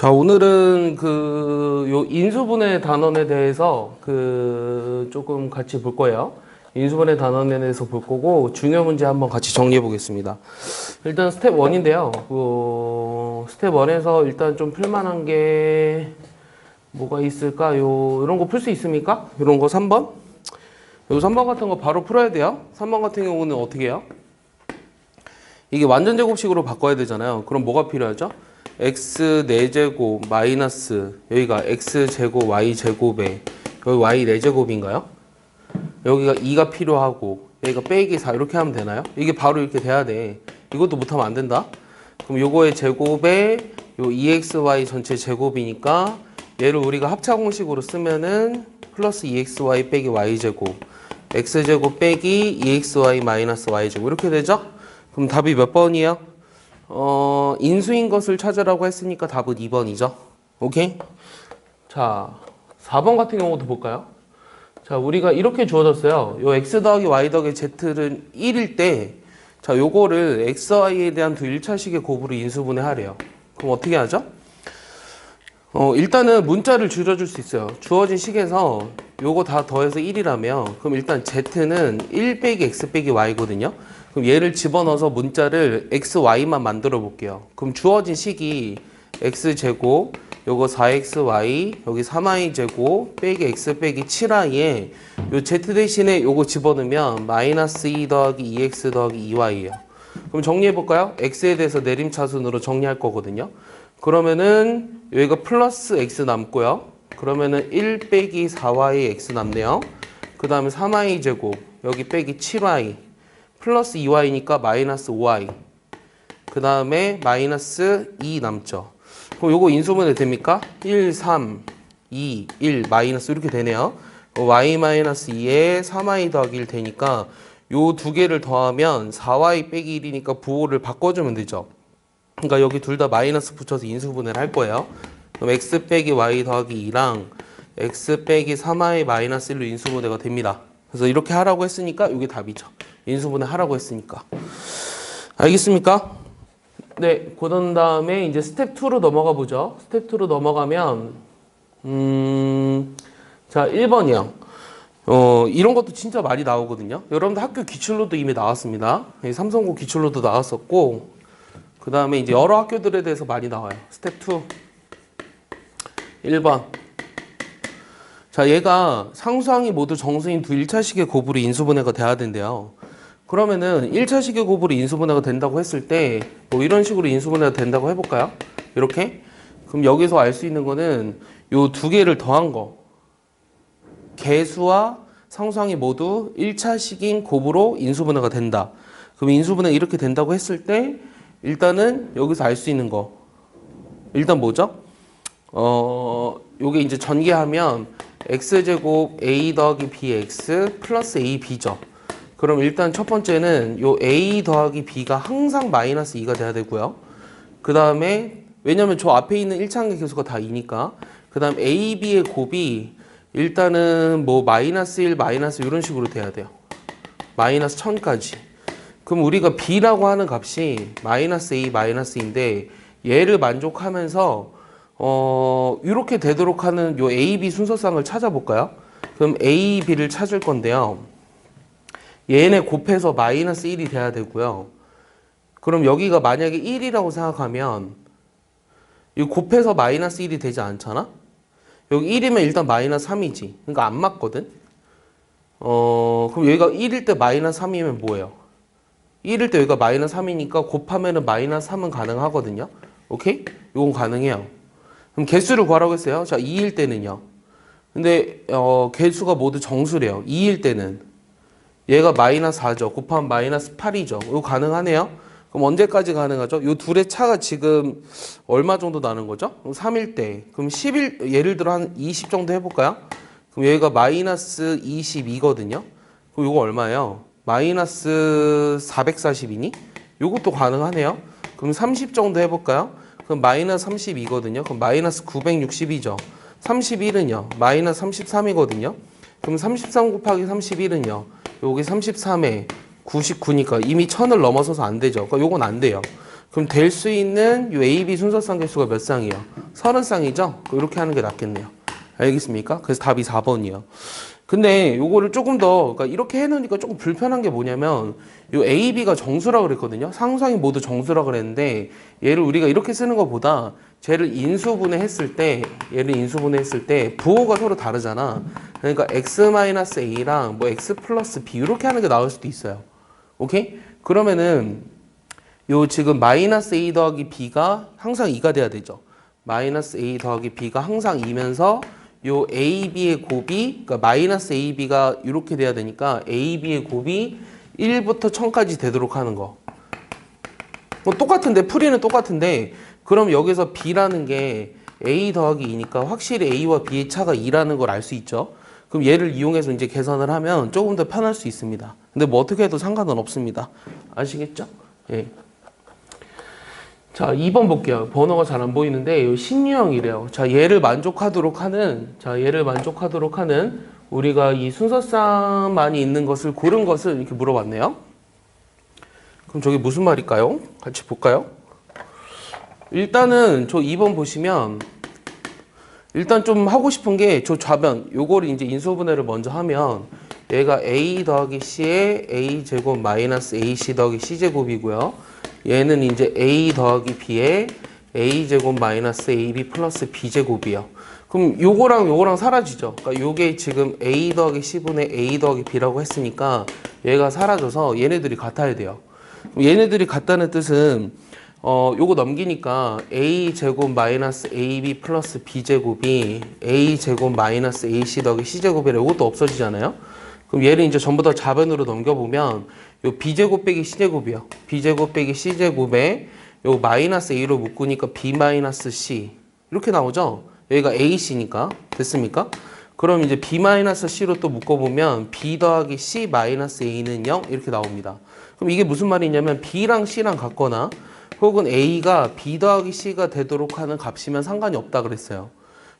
자, 오늘은 요 인수분해 단원에 대해서 조금 같이 볼 거예요. 인수분해 단원에 대해서 볼 거고, 중요 문제 한번 같이 정리해 보겠습니다. 일단 스텝 1인데요. 스텝 1에서 일단 좀 풀만한 게 뭐가 있을까요? 이런 거 풀 수 있습니까? 이런 거 3번? 요 3번 같은 거 바로 풀어야 돼요. 3번 같은 경우는 어떻게 해요? 이게 완전 제곱식으로 바꿔야 되잖아요. 그럼 뭐가 필요하죠? x 4제곱 마이너스 여기가 x제곱 y제곱에 여기 y 4제곱인가요? 여기가 2가 필요하고 여기가 빼기 4 이렇게 하면 되나요? 이게 바로 이렇게 돼야 돼. 이것도 못하면 안 된다. 그럼 요거의 제곱에 요 2xy 전체 제곱이니까 얘를 우리가 합차공식으로 쓰면은 플러스 2xy 빼기 y제곱 x제곱 빼기 2xy 마이너스 y제곱 이렇게 되죠? 그럼 답이 몇 번이에요? 인수인 것을 찾으라고 했으니까 답은 2번이죠. 오케이? 자, 4번 같은 경우도 볼까요? 자, 우리가 이렇게 주어졌어요. 요 x 더하기 y 더하기 z는 1일 때, 자, 요거를 x, y에 대한 두 1차식의 곱으로 인수분해하래요. 그럼 어떻게 하죠? 일단은 문자를 줄여줄 수 있어요. 주어진 식에서 요거 다 더해서 1이라면, 그럼 일단 z는 1 빼기 x 빼기 y거든요. 그럼 얘를 집어넣어서 문자를 x, y만 만들어 볼게요. 그럼 주어진 식이 x제곱, 요거 4xy, 여기 3y제곱, 빼기 x 빼기 7y에 요 z 대신에 요거 집어넣으면 마이너스 2 더하기 2x 더하기 2y예요. 그럼 정리해 볼까요? x에 대해서 내림차순으로 정리할 거거든요. 그러면은 여기가 플러스 x 남고요. 그러면은 1 빼기 4y x 남네요. 그 다음에 3y제곱, 여기 빼기 7y, 플러스 2y니까 마이너스 5y. 그 다음에 마이너스 2 남죠. 그럼 요거 인수분해 됩니까? 1, 3, 2, 1, 마이너스 이렇게 되네요. y 마이너스 2에 3y 더하기 1 되니까 요 두 개를 더하면 4y 빼기 1이니까 부호를 바꿔주면 되죠. 그러니까 여기 둘 다 마이너스 붙여서 인수분해를 할 거예요. 그럼 x 빼기 y 더하기 2랑 x 빼기 3y 마이너스 1로 인수분해가 됩니다. 그래서 이렇게 하라고 했으니까 이게 답이죠. 인수분해 하라고 했으니까. 알겠습니까? 네, 그런 다음에 이제 스텝 2로 넘어가 보죠. 스텝 2로 넘어가면 자, 1번이요. 이런 것도 진짜 많이 나오거든요. 여러분들 학교 기출로도 이미 나왔습니다. 삼성고 기출로도 나왔었고, 그 다음에 이제 여러 학교들에 대해서 많이 나와요. 스텝 2. 1번. 자, 얘가 상수항이 모두 정수인 두 1차식의 곱으로 인수분해가 돼야 된대요. 그러면은 1차식의 곱으로 인수분해가 된다고 했을 때 뭐 이런 식으로 인수분해가 된다고 해볼까요? 이렇게? 그럼 여기서 알 수 있는 거는 요 두 개를 더한 거. 개수와 상수항이 모두 1차식인 곱으로 인수분해가 된다. 그럼 인수분해 이렇게 된다고 했을 때 일단은 여기서 알 수 있는 거. 일단 뭐죠? 요게 이제 전개하면 x제곱 a 더하기 bx 플러스 ab죠. 그럼 일단 첫 번째는 요 a 더하기 b가 항상 마이너스 2가 돼야 되고요. 그 다음에 왜냐면 저 앞에 있는 1차항의 개수가 다 2니까 그 다음 a, b의 곱이 일단은 뭐 마이너스 1, 마이너스 이런 식으로 돼야 돼요. 마이너스 1000까지. 그럼 우리가 b라고 하는 값이 마이너스 a, 마이너스 2인데 얘를 만족하면서 이렇게 되도록 하는 요 A, B 순서상을 찾아볼까요? 그럼 A, B를 찾을 건데요. 얘네 곱해서 마이너스 1이 돼야 되고요. 그럼 여기가 만약에 1이라고 생각하면 이 곱해서 마이너스 1이 되지 않잖아? 여기 1이면 일단 마이너스 3이지. 그러니까 안 맞거든? 그럼 여기가 1일 때 마이너스 3이면 뭐예요? 1일 때 여기가 마이너스 3이니까 곱하면은 마이너스 3은 가능하거든요? 오케이? 이건 가능해요. 그럼 개수를 구하라고 했어요. 자, 2일 때는요. 근데 개수가 모두 정수래요. 2일 때는 얘가 마이너스 4죠. 곱하면 마이너스 8이죠. 이거 가능하네요. 그럼 언제까지 가능하죠? 이 둘의 차가 지금 얼마 정도 나는 거죠? 3일 때. 그럼 10일, 예를 들어 한 20 정도 해볼까요? 그럼 여기가 마이너스 22거든요. 그럼 이거 얼마예요? 마이너스 440이니? 이것도 가능하네요. 그럼 30 정도 해볼까요? 그럼 마이너스 32거든요. 그럼 마이너스 960이죠. 31은요. 마이너스 33이거든요. 그럼 33 곱하기 31은요. 여기 33에 99니까 이미 1000을 넘어서서 안 되죠. 그러니까 요건 안 돼요. 그럼 될 수 있는 요 A, B 순서쌍 개수가 몇 쌍이요? 30쌍이죠? 이렇게 하는 게 낫겠네요. 알겠습니까? 그래서 답이 4번이요. 근데 요거를 조금 더, 그러니까 이렇게 해놓으니까 조금 불편한 게 뭐냐면, 요 A, B가 정수라고 그랬거든요. 상수항이 모두 정수라고 그랬는데, 얘를 우리가 이렇게 쓰는 것보다, 쟤를 인수분해했을 때, 얘를 인수분해했을 때, 부호가 서로 다르잖아. 그러니까 X-A랑 뭐 X 플러스 B, 이렇게 하는 게 나을 수도 있어요. 오케이? 그러면은, 요 지금 마이너스 A 더하기 B가 항상 2가 돼야 되죠. 마이너스 A 더하기 B가 항상 2면서 요 AB의 곱이, 그러니까 마이너스 AB가 이렇게 돼야 되니까 AB의 곱이 1부터 1000까지 되도록 하는 거. 뭐 똑같은데, 풀이는 똑같은데, 그럼 여기서 B라는 게 A 더하기 2니까 확실히 A와 B의 차가 2라는 걸 알 수 있죠. 그럼 얘를 이용해서 이제 계산을 하면 조금 더 편할 수 있습니다. 근데 뭐 어떻게 해도 상관은 없습니다. 아시겠죠? 예. 자, 2번 볼게요. 번호가 잘 안 보이는데, 요 신유형이래요. 자, 얘를 만족하도록 하는, 우리가 이 순서쌍만이 있는 것을 고른 것을 이렇게 물어봤네요. 그럼 저게 무슨 말일까요? 같이 볼까요? 일단은 저 2번 보시면, 일단 좀 하고 싶은 게, 저 좌변, 요거를 이제 인수분해를 먼저 하면, 얘가 A 더하기 C의 A 제곱 마이너스 AC 더하기 C 제곱이고요. 얘는 이제 A 더하기 B의 A 제곱 마이너스 AB 플러스 B 제곱이요. 그럼 요거랑 사라지죠. 그러니까 요게 지금 A 더하기 C분의 A 더하기 B라고 했으니까 얘가 사라져서 얘네들이 같아야 돼요. 얘네들이 같다는 뜻은 요거 넘기니까 A 제곱 마이너스 AB 플러스 B 제곱이 A 제곱 마이너스 AC 더하기 C 제곱이라 요것도 없어지잖아요. 그럼 얘를 이제 전부 다 좌변으로 넘겨보면 요 B제곱 빼기 C제곱이요. B제곱 빼기 C제곱에 요 마이너스 A로 묶으니까 B 마이너스 C 이렇게 나오죠. 여기가 AC니까 됐습니까? 그럼 이제 B 마이너스 C로 또 묶어보면 B 더하기 C 마이너스 A는 0 이렇게 나옵니다. 그럼 이게 무슨 말이냐면 B랑 C랑 같거나 혹은 A가 B 더하기 C가 되도록 하는 값이면 상관이 없다 그랬어요.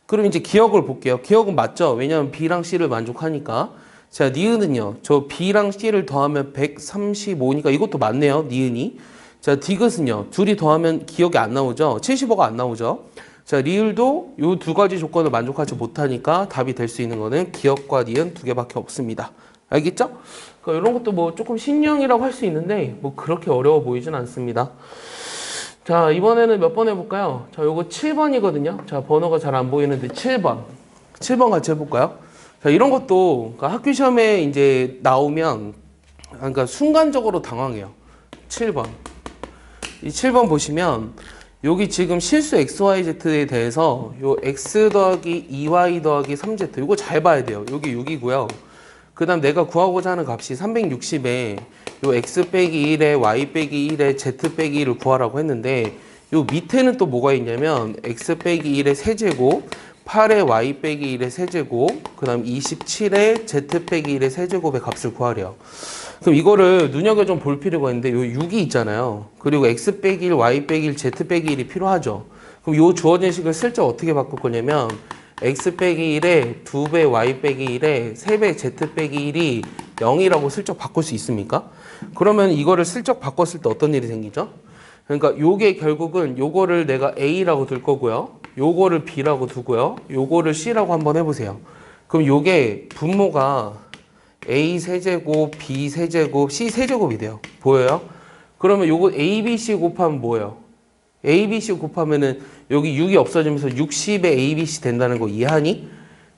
그럼 이제 기억을 볼게요. 기억은 맞죠? 왜냐면 B랑 C를 만족하니까. 자, 니은은요. 저 B랑 C를 더하면 135니까 이것도 맞네요. 니은이. 자, 디귿은요. 둘이 더하면 기억이 안 나오죠. 75가 안 나오죠. 자, 리을도 이 두 가지 조건을 만족하지 못하니까 답이 될 수 있는 거는 기억과 니은 두 개밖에 없습니다. 알겠죠? 그러니까 이런 것도 뭐 조금 신형이라고 할 수 있는데 뭐 그렇게 어려워 보이진 않습니다. 자, 이번에는 몇 번 해볼까요? 자, 요거 7번이거든요. 자, 번호가 잘 안 보이는데 7번. 7번 같이 해볼까요? 자, 이런 것도 그러니까 학교 시험에 이제 나오면 그러니까 순간적으로 당황해요. 7번. 이 7번 보시면 여기 지금 실수 XYZ에 대해서 요 X 더하기 2Y 더하기 3Z 이거 잘 봐야 돼요. 여기 6이고요. 그 다음 내가 구하고자 하는 값이 360에 요 X 빼기 1에 Y 빼기 1에 Z 빼기 1을 구하라고 했는데 요 밑에는 또 뭐가 있냐면 X 빼기 1의 세제곱 8에 Y 빼기 1의 세제곱 그 다음 27에 Z 빼기 1의 세제곱의 값을 구하래요. 그럼 이거를 눈여겨 좀 볼 필요가 있는데 요 6이 있잖아요. 그리고 X 빼기 1, Y 빼기 1, Z 빼기 1이 필요하죠. 그럼 요 주어진 식을 슬쩍 어떻게 바꿀 거냐면 X 빼기 1에 2배 Y 빼기 1에 3배 Z 빼기 1이 0이라고 슬쩍 바꿀 수 있습니까? 그러면 이거를 슬쩍 바꿨을 때 어떤 일이 생기죠? 그러니까 요게 결국은 요거를 내가 A라고 둘 거고요. 요거를 B라고 두고요. 요거를 C라고 한번 해보세요. 그럼 요게 분모가 A 세제곱, B 세제곱, C 세제곱이 돼요. 보여요? 그러면 요거 A, B, C 곱하면 뭐예요? A, B, C 곱하면은 여기 6이 없어지면서 60에 A, B, C 된다는 거 이해하니?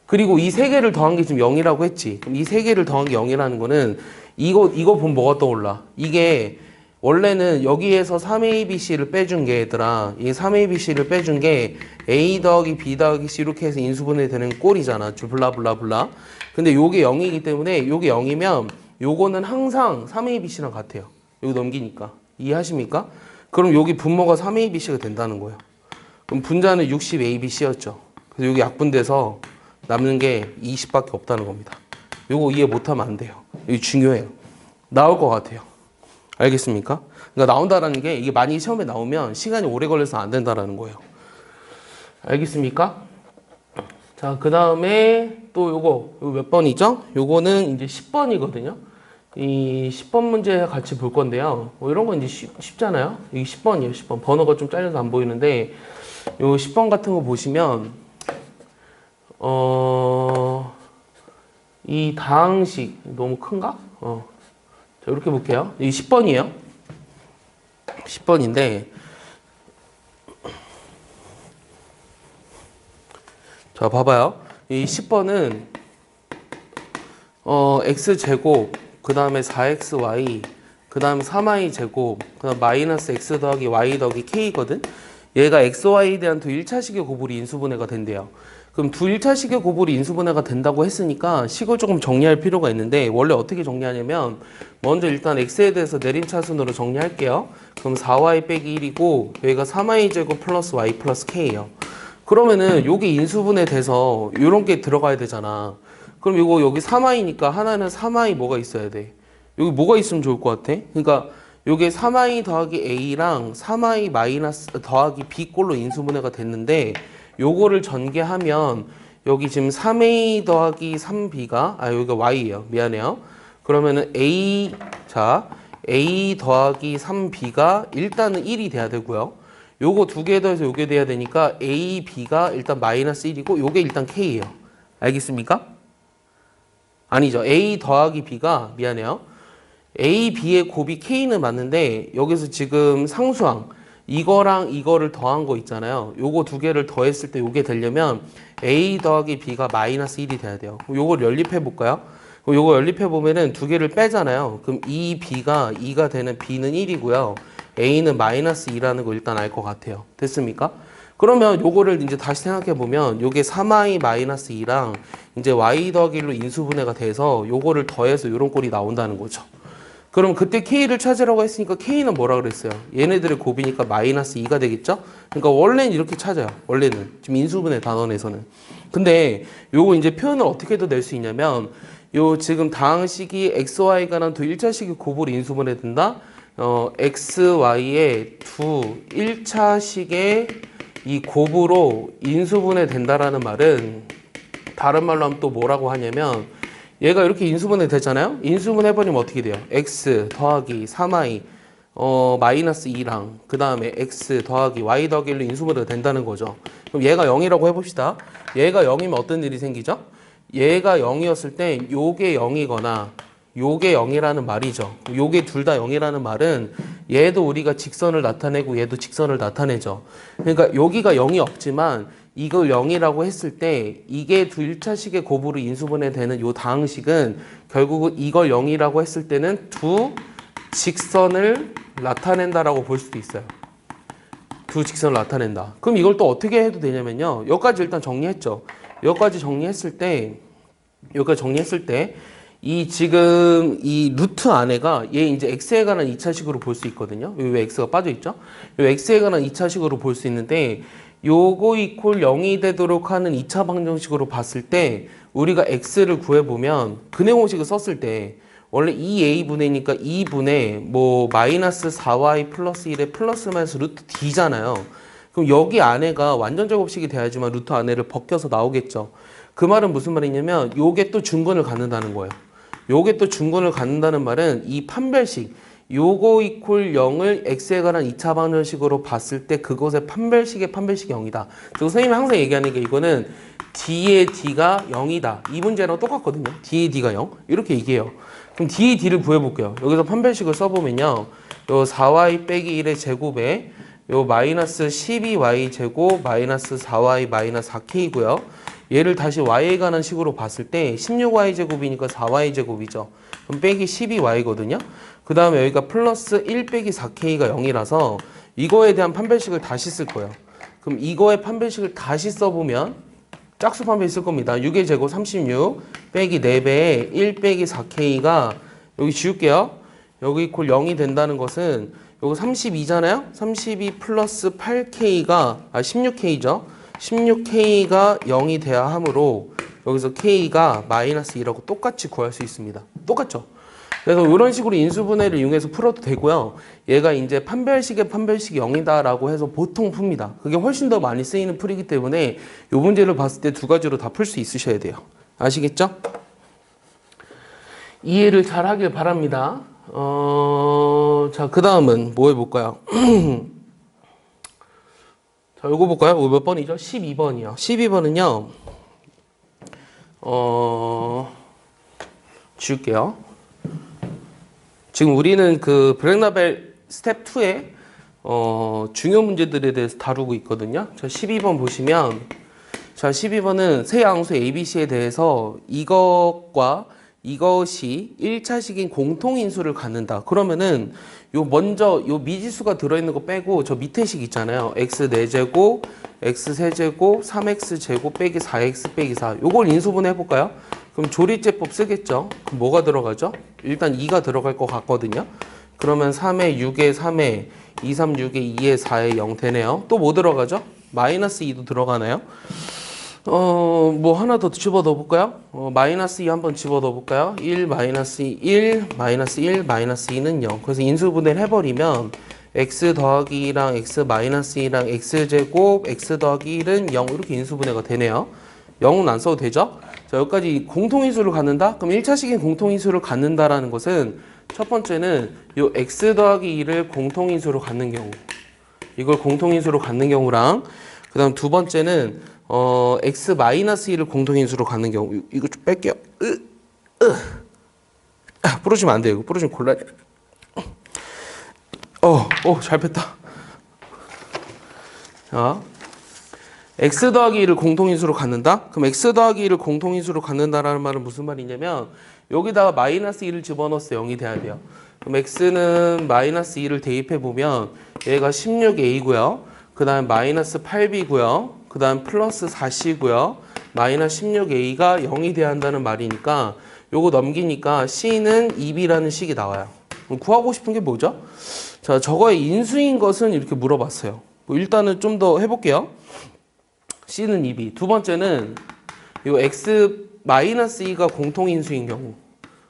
그리고 이 세 개를 더한 게 지금 0이라고 했지. 그럼 이 세 개를 더한 게 0이라는 거는 이거 보면 뭐가 떠올라? 이게 원래는 여기에서 3ABC를 빼준 게 얘들아 이 3ABC를 빼준 게 A 더하기 B 더하기 C 이렇게 해서 인수분해 되는 꼴이잖아. 블라블라블라. 근데 요게 0이기 때문에 요게 0이면 요거는 항상 3ABC랑 같아요. 여기 넘기니까. 이해하십니까? 그럼 여기 분모가 3ABC가 된다는 거예요. 그럼 분자는 60ABC였죠. 그래서 여기 약분돼서 남는 게 20밖에 없다는 겁니다. 요거 이해 못하면 안 돼요. 이거 중요해요. 나올 것 같아요. 알겠습니까? 그러니까 나온다라는 게 이게 많이 시험에 나오면 시간이 오래 걸려서 안 된다라는 거예요. 알겠습니까? 자, 그 다음에 또 요거 몇 번이죠? 요거는 이제 10번이거든요. 이 10번 문제 같이 볼 건데요. 이런 건 이제 쉽잖아요. 이게 10번이에요, 10번. 번호가 좀 잘려서 안 보이는데, 요 10번 같은 거 보시면, 이 다항식, 너무 큰가? 자, 이렇게 볼게요. 이 10번이에요. 10번인데, 자, 봐봐요. 이 10번은, x제곱, 그 다음에 4xy, 그 다음에 3y 제곱, 그 다음 마이너스 x 더하기 y 더하기 k거든? 얘가 x, y에 대한 두 1차식의 고불이 인수분해가 된대요. 그럼 두 1차식의 고불이 인수분해가 된다고 했으니까 식을 조금 정리할 필요가 있는데 원래 어떻게 정리하냐면 먼저 일단 x에 대해서 내림차순으로 정리할게요. 그럼 4y 빼기 1이고 여기가 3y 제곱 플러스 y 플러스 k예요. 그러면은 요게 인수분해 돼서 요런 게 들어가야 되잖아. 그럼 이거 여기 3i니까 하나는 3i 뭐가 있어야 돼? 여기 뭐가 있으면 좋을 것 같아? 그러니까 요게 3i 더하기 a랑 3i 마이너스 더하기 b 꼴로 인수분해가 됐는데 요거를 전개하면 여기 지금 3a 더하기 3b가 여기가 y예요. 미안해요. 그러면은 a 더하기 3b가 일단은 1이 돼야 되고요. 요거 두 개 더해서 요게 돼야 되니까 a, b가 일단 마이너스 1이고 요게 일단 k예요. 알겠습니까? 아니죠. A 더하기 B가 미안해요. A, B의 곱이 K는 맞는데 여기서 지금 상수항 이거랑 이거를 더한 거 있잖아요. 요거 두 개를 더했을 때 요게 되려면 A 더하기 B가 마이너스 1이 돼야 돼요. 요걸 연립해 볼까요? 요거 연립해 보면은 두 개를 빼잖아요. 그럼 2B가 2가 되는 B는 1이고요. A는 마이너스 2라는 거 일단 알 것 같아요. 됐습니까? 그러면 요거를 이제 다시 생각해 보면 요게 3i 마이너스 2랑 이제 y 더하기 1로 인수분해가 돼서 요거를 더해서 요런 꼴이 나온다는 거죠. 그럼 그때 k를 찾으라고 했으니까 k는 뭐라 그랬어요? 얘네들의 곱이니까 마이너스 2가 되겠죠? 그러니까 원래는 이렇게 찾아요. 원래는 지금 인수분해 단원에서는. 근데 요거 이제 표현을 어떻게 더 낼 수 있냐면 요 지금 다항식이 xy가 관한 두 1차식의 곱으로 인수분해 된다. xy의 두 1차식의 이 곱으로 인수분해 된다라는 말은 다른 말로 하면 또 뭐라고 하냐면 얘가 이렇게 인수분해 되잖아요. 인수분해 해버리면 어떻게 돼요? x 더하기 3i 마이너스 2랑 그 다음에 x 더하기 y 더하기 1로 인수분해가 된다는 거죠. 그럼 얘가 0이라고 해봅시다. 얘가 0이면 어떤 일이 생기죠? 얘가 0이었을 때 요게 0이거나 요게 0이라는 말이죠. 요게 둘 다 0이라는 말은 얘도 우리가 직선을 나타내고 얘도 직선을 나타내죠. 그러니까 여기가 0이 없지만 이걸 0이라고 했을 때 이게 두 1차식의 곱으로 인수분해 되는 요 다항식은 결국은 이걸 0이라고 했을 때는 두 직선을 나타낸다라고 볼 수도 있어요. 두 직선을 나타낸다. 그럼 이걸 또 어떻게 해도 되냐면요. 여기까지 일단 정리했죠. 여기까지 정리했을 때 이 지금 이 루트 안에가 얘 이제 x에 관한 2차식으로 볼 수 있거든요. 여기 왜 x가 빠져 있죠? 요 x에 관한 2차식으로 볼 수 있는데 요거 이퀄 0이 되도록 하는 2차 방정식으로 봤을 때 우리가 x를 구해보면 근해 공식을 썼을 때 원래 2a분의니까 2분의 뭐 마이너스 4y 플러스 1에 플러스 마이너스 루트 d잖아요. 그럼 여기 안에가 완전 제곱식이 돼야지만 루트 안에를 벗겨서 나오겠죠. 그 말은 무슨 말이냐면 요게 또 중근을 갖는다는 거예요. 요게 또 중근을 갖는다는 말은 이 판별식 요거 이퀄 0을 x에 관한 2차 방정식으로 봤을 때 그것의 판별식이 0이다. 그리고 선생님이 항상 얘기하는 게 이거는 d의 d가 0이다. 이 문제랑 똑같거든요. d의 d가 0. 이렇게 얘기해요. 그럼 d의 d를 구해볼게요. 여기서 판별식을 써보면요. 요 4y 빼기 1의 제곱에 요 마이너스 12y 제곱 마이너스 4y 마이너스 4k고요. 얘를 다시 y에 관한 식으로 봤을 때 16y 제곱이니까 4y 제곱이죠. 그럼 빼기 12y거든요. 그 다음에 여기가 플러스 1 빼기 4k가 0이라서 이거에 대한 판별식을 다시 쓸 거예요. 그럼 이거의 판별식을 다시 써보면 짝수 판별식 쓸 겁니다. 6의 제곱 36 빼기 4배에 1 빼기 4k가 여기 지울게요. 여기 이퀄 0이 된다는 것은 요거 32잖아요. 32 플러스 8k가 16k죠. 16k가 0이 돼야 하므로 여기서 k가 마이너스 2라고 똑같이 구할 수 있습니다. 똑같죠? 그래서 이런 식으로 인수분해를 이용해서 풀어도 되고요. 얘가 이제 판별식의 판별식이 0이다라고 해서 보통 풉니다. 그게 훨씬 더 많이 쓰이는 풀이기 때문에 이 문제를 봤을 때 두 가지로 다 풀 수 있으셔야 돼요. 아시겠죠? 이해를 잘 하길 바랍니다. 자, 그 다음은 뭐 해볼까요? 자, 요거 볼까요? 이거 몇 번이죠? 12번이요. 12번은요, 지울게요. 지금 우리는 그 브렉나벨 스텝 2에 중요 문제들에 대해서 다루고 있거든요. 자, 12번 보시면, 자, 12번은 세 양수 ABC에 대해서 이것과 이것이 1차식인 공통인수를 갖는다. 그러면은 먼저 미지수가 들어있는 거 빼고 저 밑에 식 있잖아요. x 4제곱, x 세제곱, 3x 제곱 빼기 4x 빼기 4. 요걸 인수분해 해볼까요? 그럼 조리제법 쓰겠죠. 그럼 뭐가 들어가죠? 일단 2가 들어갈 것 같거든요. 그러면 3에 6에 3에 2, 3, 6에 2에 4에 0 되네요. 또 뭐 들어가죠? 마이너스 2도 들어가나요? 뭐 하나 더 집어넣어 볼까요? 마이너스 2 한번 집어넣어 볼까요? 1, 마이너스 2, 1, 마이너스 1, 마이너스 2는 0. 그래서 인수분해를 해버리면 x 더하기 2랑 x 마이너스 2랑 x 제곱, x 더하기 1은 0 이렇게 인수분해가 되네요. 0은 안 써도 되죠? 자, 여기까지 공통인수를 갖는다? 그럼 1차식인 공통인수를 갖는다라는 것은 첫 번째는 요 x 더하기 2를 공통인수로 갖는 경우, 이걸 공통인수로 갖는 경우랑 그 다음 두 번째는 x 마이너스 2를 공통인수로 갖는 경우, 이거 좀 뺄게요. 부러지면 안 돼요. 이거 부러지면 곤란해. 잘 뺐다. 자, x 더하기 2를 공통인수로 갖는다? 그럼 x 더하기 2를 공통인수로 갖는다라는 말은 무슨 말이냐면 여기다가 마이너스 2를 집어넣어서 0이 돼야 돼요. 그럼 x는 마이너스 2를 대입해보면 얘가 16a고요. 그 다음 마이너스 8b고요. 그 다음 플러스 4c고요. 마이너스 16a가 0이 돼야 한다는 말이니까 요거 넘기니까 c는 2b라는 식이 나와요. 그럼 구하고 싶은 게 뭐죠? 자, 저거의 인수인 것은 이렇게 물어봤어요. 뭐 일단은 좀 더 해볼게요. c는 2b. 두 번째는 요 x 마이너스 2가 공통인수인 경우,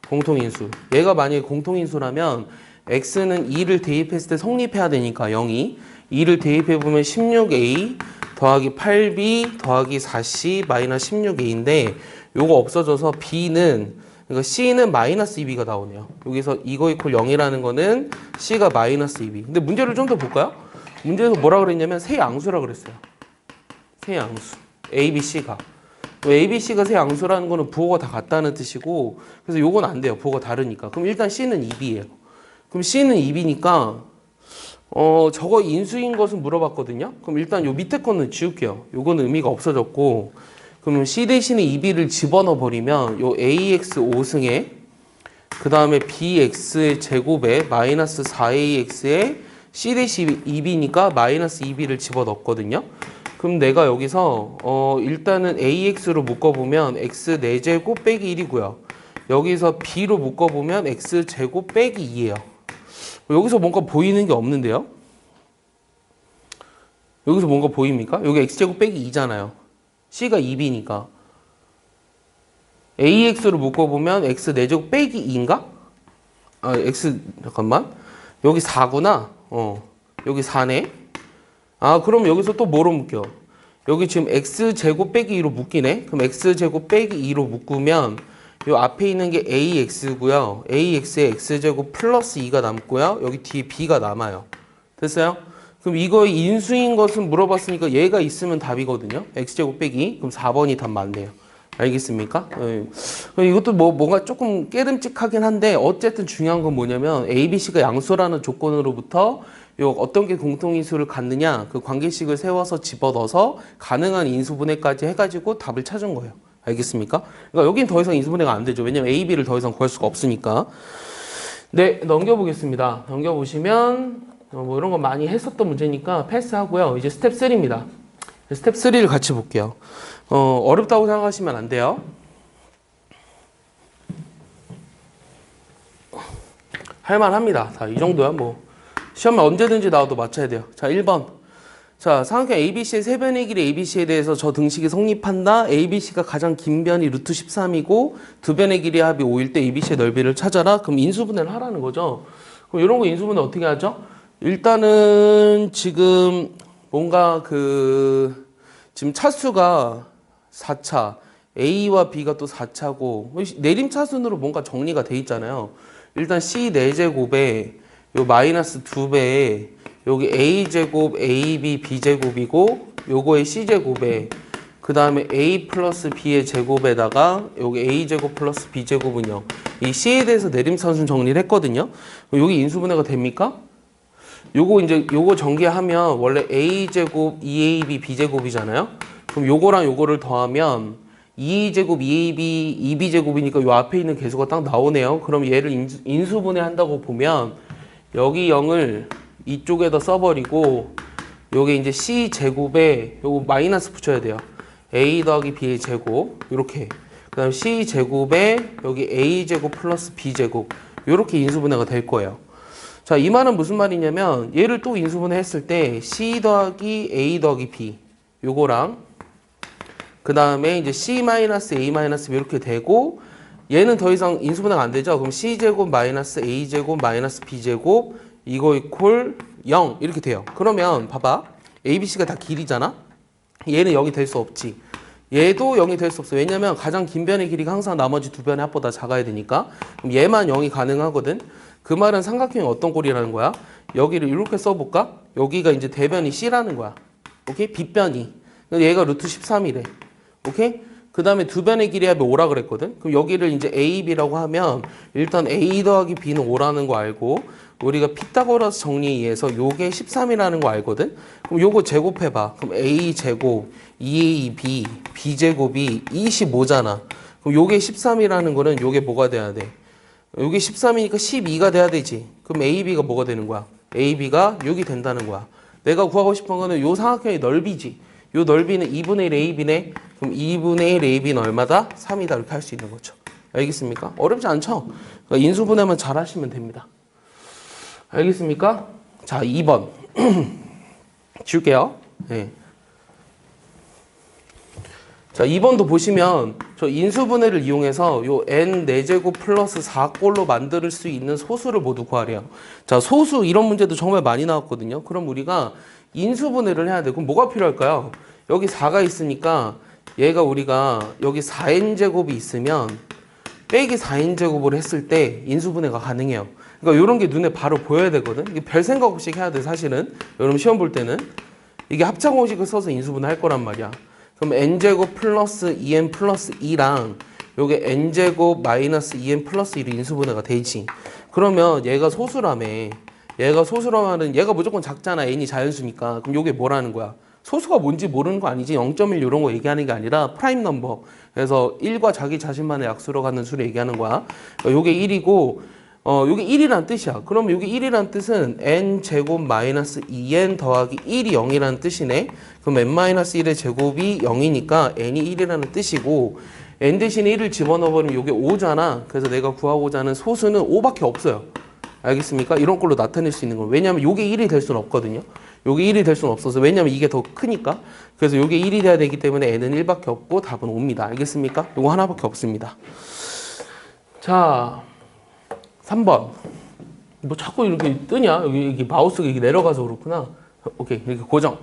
공통인수. 얘가 만약에 공통인수라면 x는 2를 대입했을 때 성립해야 되니까 0이 2를 대입해보면 16a 더하기 8b 더하기 4c 마이너스 16a인데 요거 없어져서 b는, 그러니까 c는 마이너스 2b가 나오네요. 여기서 이거 이퀄 0이라는 거는 c가 마이너스 2b. 근데 문제를 좀 더 볼까요? 문제에서 뭐라 그랬냐면 세 양수라 그랬어요. 세 양수. a, b, c가. a, b, c가 세 양수라는 거는 부호가 다 같다는 뜻이고, 그래서 요건 안 돼요. 부호가 다르니까. 그럼 일단 c는 2b예요. 그럼 c는 2b니까 저거 인수인 것은 물어봤거든요. 그럼 일단 요 밑에 거는 지울게요. 요거는 의미가 없어졌고, 그러면 c 대신에 2b를 집어넣어 버리면 요 ax 5승에 그 다음에 bx의 제곱에 마이너스 4ax에 c 대신 2b니까 마이너스 2b를 집어넣었거든요. 그럼 내가 여기서 일단은 ax로 묶어보면 x 4제곱 빼기 1이고요. 여기서 b로 묶어보면 x 제곱 빼기 2예요. 여기서 뭔가 보이는 게 없는데요? 여기서 뭔가 보입니까? 여기 x제곱 빼기 2잖아요. c가 2b니까. ax로 묶어보면 x 4제곱 빼기 2인가? x 잠깐만. 여기 4구나. 여기 4네. 그럼 여기서 또 뭐로 묶여? 여기 지금 x제곱 빼기 2로 묶이네. 그럼 x제곱 빼기 2로 묶으면 요 앞에 있는 게 ax고요. ax에 x제곱 플러스 2가 남고요. 여기 뒤에 b가 남아요. 됐어요? 그럼 이거의 인수인 것은 물어봤으니까 얘가 있으면 답이거든요. x제곱 빼기. 그럼 4번이 답 맞네요. 알겠습니까? 이것도 뭔가 조금 깨름직하긴 한데 어쨌든 중요한 건 뭐냐면 a, b, c가 양수라는 조건으로부터 요 어떤 게 공통인수를 갖느냐 그 관계식을 세워서 집어넣어서 가능한 인수분해까지 해가지고 답을 찾은 거예요. 알겠습니까? 그러니까 여긴 더 이상 인수분해가 안 되죠. 왜냐면 A, B를 더 이상 구할 수가 없으니까. 네, 넘겨보겠습니다. 넘겨보시면 뭐 이런 거 많이 했었던 문제니까 패스하고요. 이제 스텝 3입니다. 스텝 3를 같이 볼게요. 어렵다고 생각하시면 안 돼요. 할만합니다. 자, 이 정도야 뭐. 시험에 언제든지 나와도 맞춰야 돼요. 자, 1번. 자, 삼각형 ABC의 세변의 길이 ABC에 대해서 저 등식이 성립한다. ABC가 가장 긴 변이 루트 13이고 두 변의 길이의 합이 5일 때 ABC의 넓이를 찾아라. 그럼 인수분해를 하라는 거죠. 그럼 이런 거 인수분해 어떻게 하죠? 일단은 지금 뭔가 지금 차수가 4차, A와 B가 또 4차고 내림차순으로 뭔가 정리가 돼 있잖아요. 일단 C 4제곱에 요 마이너스 2배에 여기 A제곱, AB, B제곱이고 요거의 C제곱에 그 다음에 A 플러스 B의 제곱에다가 여기 A제곱 플러스 B제곱은 0. 이 C에 대해서 내림차순 정리를 했거든요. 여기 인수분해가 됩니까? 요거 전개하면 원래 A제곱, 2AB, B제곱이잖아요. 그럼 요거랑 요거를 더하면 2A제곱, 2AB, 2B제곱이니까 요 앞에 있는 개수가 딱 나오네요. 그럼 얘를 인수분해 한다고 보면 여기 0을 이쪽에다 써버리고 요게 이제 C제곱에 요거 마이너스 붙여야 돼요. A 더하기 B의 제곱 요렇게 그 다음 C제곱에 여기 A제곱 플러스 B제곱 요렇게 인수분해가 될 거예요. 자, 이 말은 무슨 말이냐면 얘를 또 인수분해 했을 때 C 더하기 A 더하기 B 요거랑 그 다음에 이제 C 마이너스 A 마이너스 B 이렇게 되고 얘는 더 이상 인수분해가 안 되죠. 그럼 C제곱 마이너스 A제곱 마이너스 B제곱 이거 이퀄 0 이렇게 돼요. 그러면 봐봐. ABC가 다 길이잖아. 얘는 0이 될 수 없지. 얘도 0이 될 수 없어. 왜냐면 가장 긴 변의 길이가 항상 나머지 두 변의 합보다 작아야 되니까. 그럼 얘만 0이 가능하거든. 그 말은 삼각형이 어떤 꼴이라는 거야? 여기를 이렇게 써볼까? 여기가 이제 대변이 C라는 거야. 오케이? 빗변이. 얘가 루트 13이래. 오케이? 그 다음에 두 변의 길이 합이 5라 그랬거든. 그럼 여기를 이제 A, B라고 하면 일단 A 더하기 B는 5라는 거 알고 우리가 피타고라스 정리에 의해서 요게 13이라는 거 알거든. 그럼 요거 제곱해봐. 그럼 A 제곱 2AB B제곱이 25잖아. 그럼 요게 13이라는 거는 요게 뭐가 돼야 돼? 요게 13이니까 12가 돼야 되지. 그럼 AB가 뭐가 되는 거야? AB가 6이 된다는 거야. 내가 구하고 싶은 거는 요 삼각형의 넓이지. 요 넓이는 2분의 1 AB네. 그럼 2분의 1 AB는 얼마다? 3이다. 이렇게 할 수 있는 거죠. 알겠습니까? 어렵지 않죠? 그러니까 인수분해만 잘 하시면 됩니다. 알겠습니까? 자, 2번. 지울게요. 네. 자, 2번도 보시면 저 인수분해를 이용해서 요 n 4제곱 플러스 4꼴로 만들 수 있는 소수를 모두 구하래요. 자, 소수 이런 문제도 정말 많이 나왔거든요. 그럼 우리가 인수분해를 해야 돼. 그럼 뭐가 필요할까요? 여기 4가 있으니까 얘가 우리가 여기 4n제곱이 있으면 빼기 4n제곱을 했을 때 인수분해가 가능해요. 그러니까 이런 게 눈에 바로 보여야 되거든. 이게 별 생각 없이 해야 돼, 사실은. 여러분 시험 볼 때는. 이게 합창공식을 써서 인수분해 할 거란 말이야. 그럼 n제곱 플러스 2n 플러스 2랑 요게 n제곱 마이너스 2n 플러스 1이 인수분해가 되지. 그러면 얘가 소수라며. 얘가 소수라면은 얘가 무조건 작잖아. n이 자연수니까. 그럼 요게 뭐라는 거야? 소수가 뭔지 모르는 거 아니지. 0.1 이런 거 얘기하는 게 아니라 프라임 넘버. 그래서 1과 자기 자신만의 약수로 가는 수를 얘기하는 거야. 요게 1이고 요게 1이란 뜻이야. 그럼 요게 1이란 뜻은 n제곱 마이너스 2n 더하기 1이 0이라는 뜻이네. 그럼 n-1의 제곱이 0이니까 n이 1이라는 뜻이고 n 대신에 1을 집어넣어버리면 요게 5잖아. 그래서 내가 구하고자 하는 소수는 5밖에 없어요. 알겠습니까? 이런 걸로 나타낼 수 있는 거예요. 왜냐하면 요게 1이 될 수는 없거든요. 요게 1이 될 수는 없어서. 왜냐하면 이게 더 크니까. 그래서 요게 1이 돼야 되기 때문에 n은 1밖에 없고 답은 5입니다. 알겠습니까? 요거 하나밖에 없습니다. 자, 3번. 뭐 자꾸 이렇게 뜨냐? 여기 마우스가 이게 내려가서 그렇구나. 오케이. 이렇게 고정.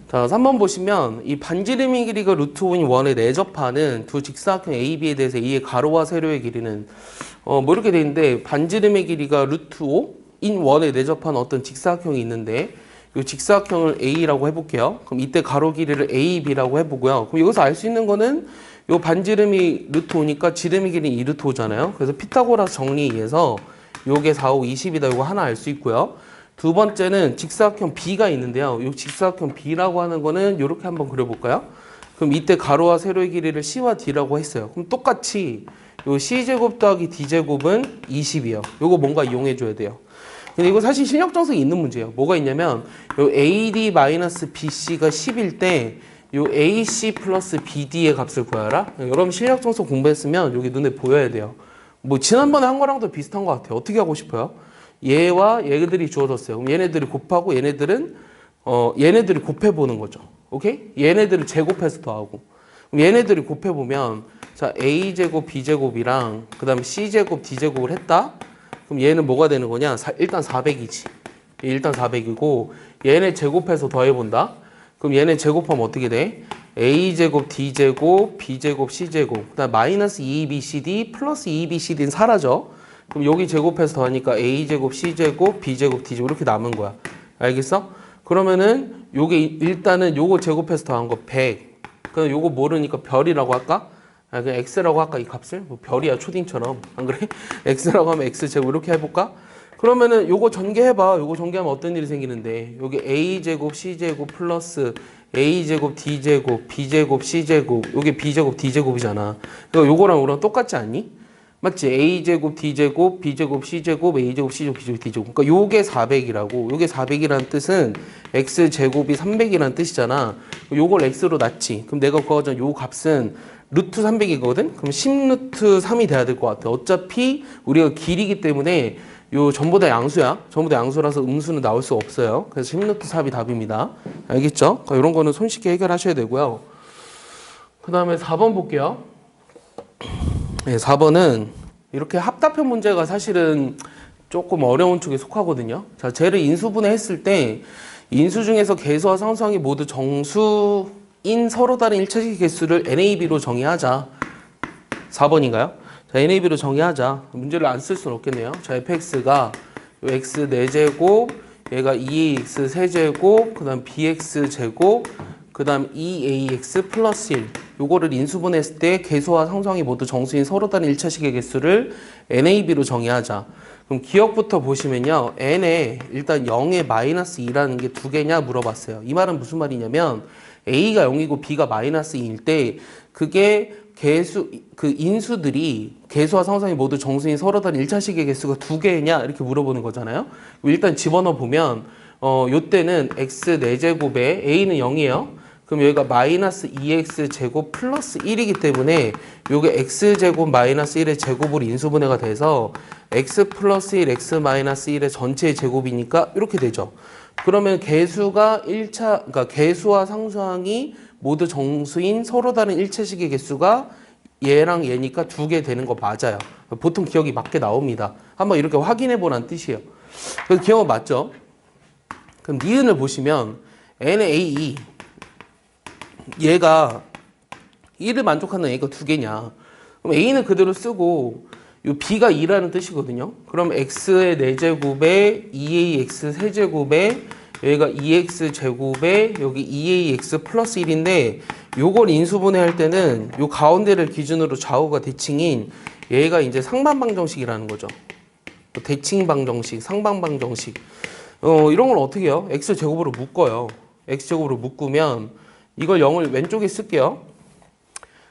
자, 3번 보시면 이 반지름의 길이가 루트 5인 원에 내접하는 두 직사각형 AB에 대해서 A의 가로와 세로의 길이는 뭐 이렇게 돼 있는데 반지름의 길이가 루트 5인 원에 내접한 어떤 직사각형이 있는데 이 직사각형을 A라고 해볼게요. 그럼 이때 가로 길이를 AB라고 해보고요. 그럼 여기서 알 수 있는 거는 이 반지름이 루트 5니까 지름의 길이는 2루트 5잖아요. 그래서 피타고라스 정리에 의해서 요게 4, 5, 20이다. 이거 하나 알 수 있고요. 두 번째는 직사각형 B가 있는데요. 이 직사각형 B라고 하는 거는 이렇게 한번 그려볼까요? 그럼 이때 가로와 세로의 길이를 C와 D라고 했어요. 그럼 똑같이 요 C제곱 더하기 D제곱은 20이에요. 요거 뭔가 이용해줘야 돼요. 근데 이거 사실 실력 정석이 있는 문제예요. 뭐가 있냐면 요 AD-BC가 10일 때 요 AC 플러스 BD의 값을 구하라. 여러분 실력 정석 공부했으면 여기 눈에 보여야 돼요. 뭐 지난번에 한 거랑도 비슷한 것 같아요. 어떻게 하고 싶어요? 얘와 얘들이 주어졌어요. 그럼 얘네들이 곱하고 얘네들이 곱해보는 거죠. 오케이? 얘네들을 제곱해서 더하고. 그럼 얘네들이 곱해보면 자 A제곱 B제곱이랑 그 다음에 C제곱 D제곱을 했다. 그럼 얘는 뭐가 되는 거냐? 일단 400이지. 일단 400이고 얘네 제곱해서 더해본다. 그럼 얘네 제곱하면 어떻게 돼? a제곱 d제곱 b제곱 c제곱 그다음 마이너스 2abcd 플러스 2abcd는 사라져. 그럼 여기 제곱해서 더하니까 a제곱 c제곱 b제곱 d제곱 이렇게 남은 거야. 알겠어? 그러면은 요게 일단은 요거 제곱해서 더한 거 100. 그럼 요거 모르니까 별이라고 할까? 아, 그냥 x라고 할까 이 값을? 뭐 별이야 초딩처럼 안 그래? x라고 하면 x제곱 이렇게 해볼까? 그러면은 요거 전개해봐. 요거 전개하면 어떤 일이 생기는데 여기 a제곱 c제곱 플러스 a제곱 d제곱 b제곱 c제곱 요게 b제곱 d제곱이잖아. 그러니까 요거랑 요거랑 똑같지 않니? 맞지? a제곱 d제곱 b제곱 c제곱 a제곱 c제곱 b제곱 d제곱 그러니까 요게 400이라고. 요게 400이라는 뜻은 x제곱이 300이라는 뜻이잖아. 요걸 x로 놨지. 그럼 내가 구하자면 요 값은 루트 300이거든? 그럼 10루트 3이 돼야 될 것 같아. 어차피 우리가 길이기 때문에 요 전부 다 양수야. 전부 다 양수라서 음수는 나올 수 없어요. 그래서 10루트 3이 답입니다. 알겠죠? 그러니까 이런 거는 손쉽게 해결하셔야 되고요. 그 다음에 4번 볼게요. 네, 4번은 이렇게 합답형 문제가 사실은 조금 어려운 쪽에 속하거든요. 자, 쟤를 인수분해 했을 때 인수 중에서 개수와 상수항이 모두 정수인 서로 다른 1차식 개수를 NAB로 정의하자. 4번인가요? 자, NAB로 정의하자. 문제를 안 쓸 수는 없겠네요. 자, fx가 요 x 4제곱, 얘가 2ax 세제곱, 그 다음 bx 제곱, 그 다음 2ax 플러스 1. 요거를 인수분해했을 때 개수와 상수항이 모두 정수인 서로 다른 1차식의 개수를 NAB로 정의하자. 그럼 기억부터 보시면요. n에 일단 0에 마이너스 2라는 게 두 개냐 물어봤어요. 이 말은 무슨 말이냐면 a가 0이고 b가 마이너스 2일 때 그게 그 인수들이 개수와 상수항이 모두 정수인 서로 다른 1차식의 개수가 두 개냐 이렇게 물어보는 거잖아요. 일단 집어넣어 보면 요때는 x 4제곱에 a는 0이에요. 그럼 여기가 마이너스 2x 제곱 플러스 1이기 때문에 요게 x 제곱 마이너스 1의 제곱으로 인수분해가 돼서 x 플러스 1, x 마이너스 1의 전체의 제곱이니까 이렇게 되죠. 그러면 개수가 그러니까 개수와 상수항이 모두 정수인 서로 다른 1차식의 개수가 얘랑 얘니까 두 개 되는 거 맞아요. 보통 기억이 맞게 나옵니다. 한번 이렇게 확인해 보라는 뜻이에요. 그래서 기억은 맞죠? 그럼 니은을 보시면 NAE 얘가 1을 만족하는 A가 두 개냐. 그럼 A는 그대로 쓰고 이 B가 2라는 뜻이거든요. 그럼 X의 4제곱에 2AX 세제곱에 여기가 2X 제곱에 여기 2AX 플러스 1인데 요걸 인수분해 할 때는 요 가운데를 기준으로 좌우가 대칭인 얘가 이제 상반방정식이라는 거죠. 대칭방정식, 상반방정식. 이런 걸 어떻게 해요? X 제곱으로 묶어요. X 제곱으로 묶으면 이걸 0을 왼쪽에 쓸게요.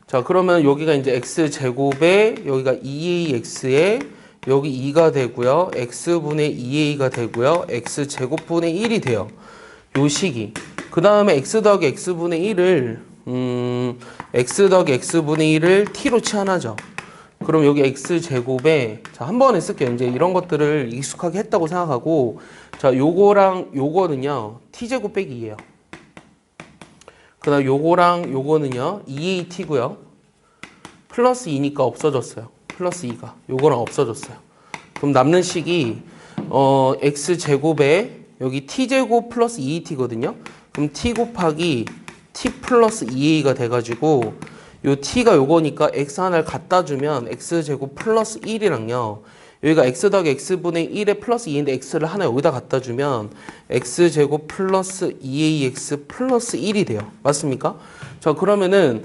자, 그러면 여기가 이제 x제곱에 여기가 2ax에 여기 2가 되고요. x분의 2a가 되고요. x제곱분의 1이 돼요. 요 식이. 그 다음에 x 더하기 x분의 1을 x 더하기 x분의 1을 t로 치환하죠. 그럼 여기 x제곱에 자, 한 번에 쓸게요. 이제 이런 것들을 익숙하게 했다고 생각하고 자, 요거랑 요거는요. t제곱 빼기 2예요. 그 다음 요거랑 요거는요 2AT고요 플러스 2니까 없어졌어요. 플러스 2가 요거랑 없어졌어요. 그럼 남는 식이 x제곱에 여기 t제곱 플러스 2AT거든요. 그럼 t 곱하기 t 플러스 2a가 돼가지고 요 t가 요거니까 x 하나를 갖다 주면 x제곱 플러스 1이랑요 여기가 x 더하기 x분의 1에 플러스 2인데 x를 하나 여기다 갖다 주면 x제곱 플러스 2ax 플러스 1이 돼요. 맞습니까? 자, 그러면은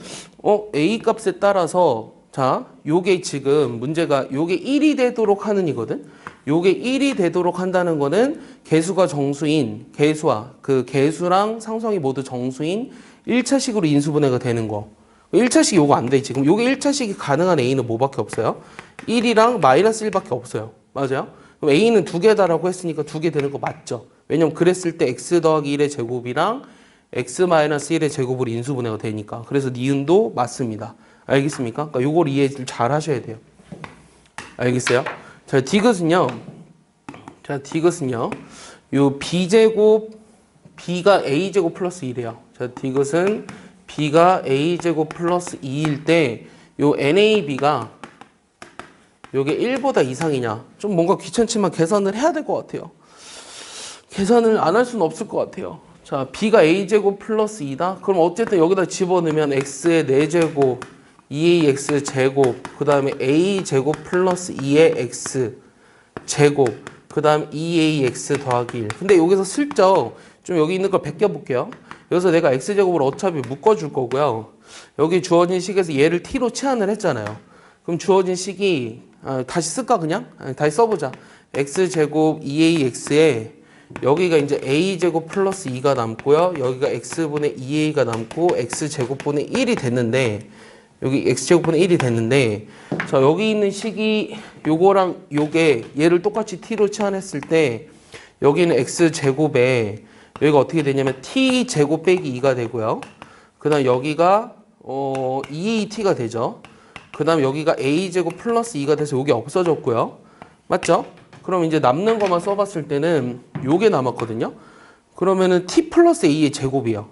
a 값에 따라서 자, 요게 지금 문제가 요게 1이 되도록 하는 이거든. 요게 1이 되도록 한다는 거는 개수가 정수인 개수와 그 개수랑 상수항이 모두 정수인 1차식으로 인수분해가 되는 거. 1차식 요거 안 돼. 지금 요게 1차식이 가능한 a는 뭐밖에 없어요? 1이랑 마이너스 1밖에 없어요. 맞아요? 그럼 a는 두 개다라고 했으니까 두 개 되는 거 맞죠? 왜냐면 그랬을 때 x 더하기 1의 제곱이랑 x 마이너스 1의 제곱으로 인수분해가 되니까. 그래서 니은도 맞습니다. 알겠습니까? 그러니까 요걸 이해를 잘 하셔야 돼요. 알겠어요? 자, 디귿은요. 자, 디귿은요. 요 b제곱 b가 a제곱 플러스 1이에요. 자, 디귿은 b가 a제곱 플러스 2일 때 요 NAB가 요게 1보다 이상이냐. 좀 뭔가 귀찮지만 계산을 해야 될 것 같아요. 계산을 안 할 수는 없을 것 같아요. 자, b가 a제곱 플러스 2다. 그럼 어쨌든 여기다 집어넣으면 x의 4제곱, 2ax 제곱, 그 다음에 a제곱 플러스 2의 x 제곱, 그 다음 2ax 더하기 1. 근데 여기서 슬쩍 좀 여기 있는 걸 베껴볼게요. 여기서 내가 x제곱을 어차피 묶어줄 거고요. 여기 주어진 식에서 얘를 t로 치환을 했잖아요. 그럼 주어진 식이 다시 쓸까 그냥? 다시 써보자. x제곱 2ax에 여기가 이제 a제곱 플러스 2가 남고요. 여기가 x분의 2a가 남고 x제곱분의 1이 됐는데 여기 x제곱분의 1이 됐는데 자 여기 있는 식이 요거랑 요게 얘를 똑같이 t로 치환했을 때 여기는 x제곱에 여기가 어떻게 되냐면 t제곱 빼기 2가 되고요. 그 다음 여기가 2at가 되죠. 그 다음 여기가 a제곱 플러스 2가 돼서 여기 없어졌고요. 맞죠? 그럼 이제 남는 것만 써봤을 때는 요게 남았거든요. 그러면은 t 플러스 a의 제곱이요.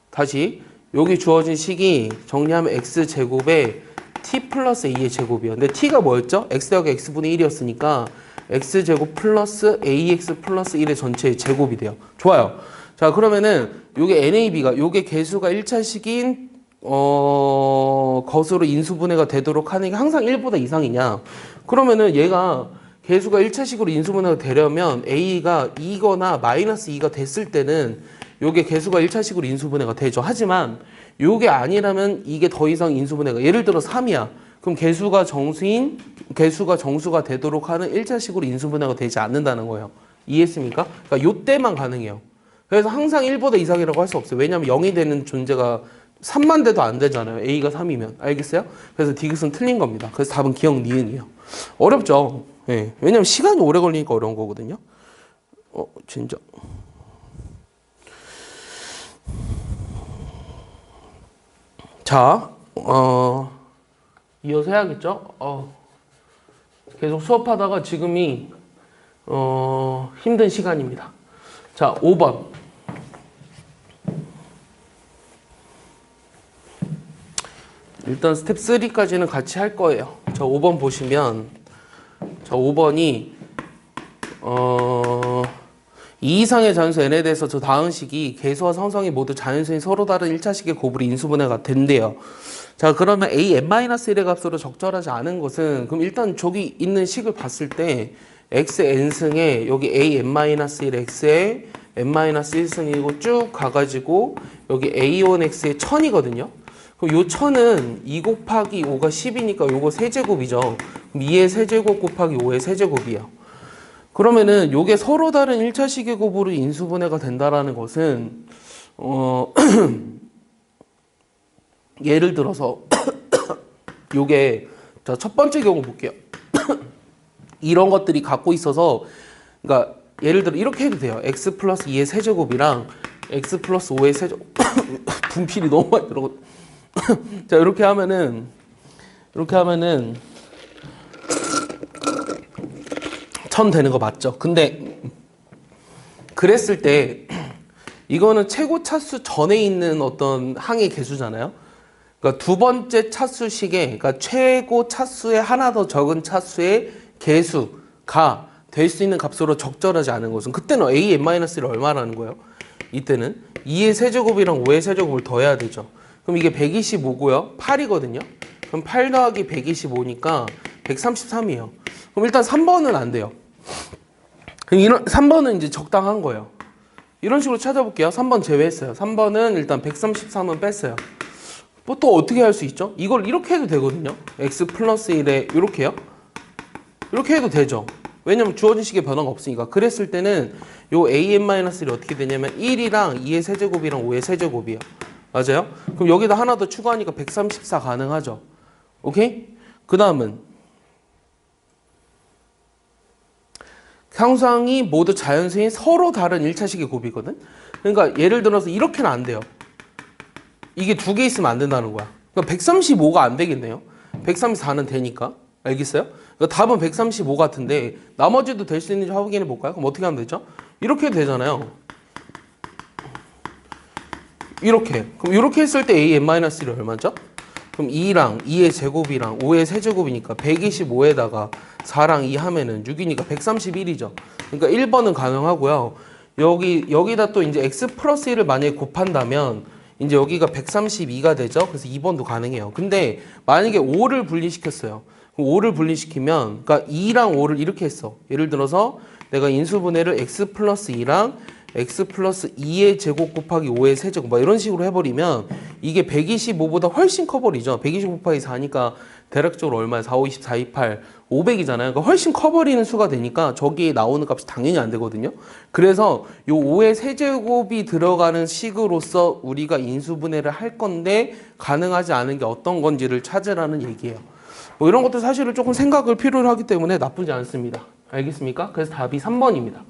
다시 여기 주어진 식이 정리하면 x제곱에 t 플러스 a의 제곱이요. 근데 t가 뭐였죠? x 더하기 x분의 1이었으니까 x제곱 플러스 ax 플러스 1의 전체의 제곱이 돼요. 좋아요. 자 그러면은 요게 NAB가 요게 개수가 1차식인 것으로 인수분해가 되도록 하는 게 항상 1보다 이상이냐? 그러면은 얘가 개수가 1차식으로 인수분해가 되려면 a가 2거나 마이너스 2가 됐을 때는 요게 개수가 1차식으로 인수분해가 되죠. 하지만 요게 아니라면 이게 더 이상 인수분해가 예를 들어 3이야. 그럼 개수가 정수가 되도록 하는 1차식으로 인수분해가 되지 않는다는 거예요. 이해했습니까? 그러니까 요때만 가능해요. 그래서 항상 1보다 이상이라고 할 수 없어요. 왜냐하면 0이 되는 존재가 3만 돼도 안 되잖아요. a가 3이면. 알겠어요? 그래서 디귿은 틀린 겁니다. 그래서 답은 기억 니은이에요. 어렵죠? 예. 왜냐면 시간이 오래 걸리니까 어려운 거거든요. 진짜. 자, 이어서 해야겠죠? 계속 수업하다가 지금이, 힘든 시간입니다. 자, 5번. 일단 스텝 3까지는 같이 할 거예요. 자, 5번 보시면, 자, 5번이, 이 이상의 자연수 n에 대해서 저 다음 식이 개수와 상성이 모두 자연수인 서로 다른 1차식의 곱으로 인수분해가 된대요. 자, 그러면 a(n-1의) 값으로 적절하지 않은 것은 그럼 일단 저기 있는 식을 봤을 때 xn승에 여기 a(n-1) x에 n-1승이고 쭉 가가지고 여기 a1x에 1000이거든요. 그럼 요 1000은 2 곱하기 5가 10이니까 요거 세제곱이죠. 그럼 2의 세제곱 곱하기 5의 세제곱이에요. 그러면은 요게 서로 다른 1차식의 곱으로 인수분해가 된다라는 것은 예를 들어서 요게 자, 첫 번째 경우 볼게요. 이런 것들이 갖고 있어서 그러니까 예를 들어 이렇게 해도 돼요. x 플러스 2의 세제곱이랑 x 플러스 5의 세제곱 분필이 너무 많이 들어가. 자 이렇게 하면은 1000 되는 거 맞죠? 근데 그랬을 때 이거는 최고 차수 전에 있는 어떤 항의 개수잖아요. 그러니까 두 번째 차수식에 그러니까 최고 차수의 하나 더 적은 차수의 개수가 될 수 있는 값으로 적절하지 않은 것은 그때는 a(n-1를) 얼마라는 거예요? 이때는 2의 세제곱이랑 5의 세제곱을 더해야 되죠. 그럼 이게 125고요. 8이거든요. 그럼 8 더하기 125니까 133이에요. 그럼 일단 3번은 안 돼요. 그럼 3번은 이제 적당한 거예요. 이런 식으로 찾아볼게요. 3번 제외했어요. 3번은 일단 133은 뺐어요. 뭐 또 어떻게 할 수 있죠? 이걸 이렇게 해도 되거든요. x 플러스 1에 이렇게요. 이렇게 해도 되죠. 왜냐면 주어진 식의 변화가 없으니까. 그랬을 때는 요 a(n-1이) 어떻게 되냐면 1이랑 2의 세제곱이랑 5의 세제곱이에요. 맞아요? 그럼 여기다 하나 더 추가하니까 134 가능하죠. 오케이? 그 다음은 상수항이 모두 자연수인 서로 다른 1차식의 곱이거든? 그러니까 예를 들어서 이렇게는 안 돼요. 이게 두 개 있으면 안 된다는 거야. 그러니까 135가 안 되겠네요. 134는 되니까. 알겠어요? 그러니까 답은 135 같은데 나머지도 될 수 있는지 확인해 볼까요? 그럼 어떻게 하면 되죠? 이렇게 해도 되잖아요. 이렇게. 그럼 이렇게 했을 때 a(n-1이) 얼마죠? 그럼 2랑 2의 제곱이랑 5의 세제곱이니까 125에다가 4랑 2 하면은 6이니까 131이죠. 그러니까 1번은 가능하고요. 여기다 또 이제 x 플러스 1을 만약에 곱한다면 이제 여기가 132가 되죠. 그래서 2번도 가능해요. 근데 만약에 5를 분리시켰어요. 5를 분리시키면, 그러니까 2랑 5를 이렇게 했어. 예를 들어서 내가 인수분해를 x 플러스 2랑 x 플러스 2의 제곱 곱하기 5의 세제곱 막 이런 식으로 해버리면 이게 125보다 훨씬 커버리죠. 125 곱하기 4니까 대략적으로 얼마야? 4, 5, 24, 28, 500이잖아요. 그러니까 훨씬 커버리는 수가 되니까 저기에 나오는 값이 당연히 안 되거든요. 그래서 요 5의 세제곱이 들어가는 식으로서 우리가 인수분해를 할 건데 가능하지 않은 게 어떤 건지를 찾으라는 얘기예요. 뭐 이런 것도 사실은 조금 생각을 필요로 하기 때문에 나쁘지 않습니다. 알겠습니까? 그래서 답이 3번입니다.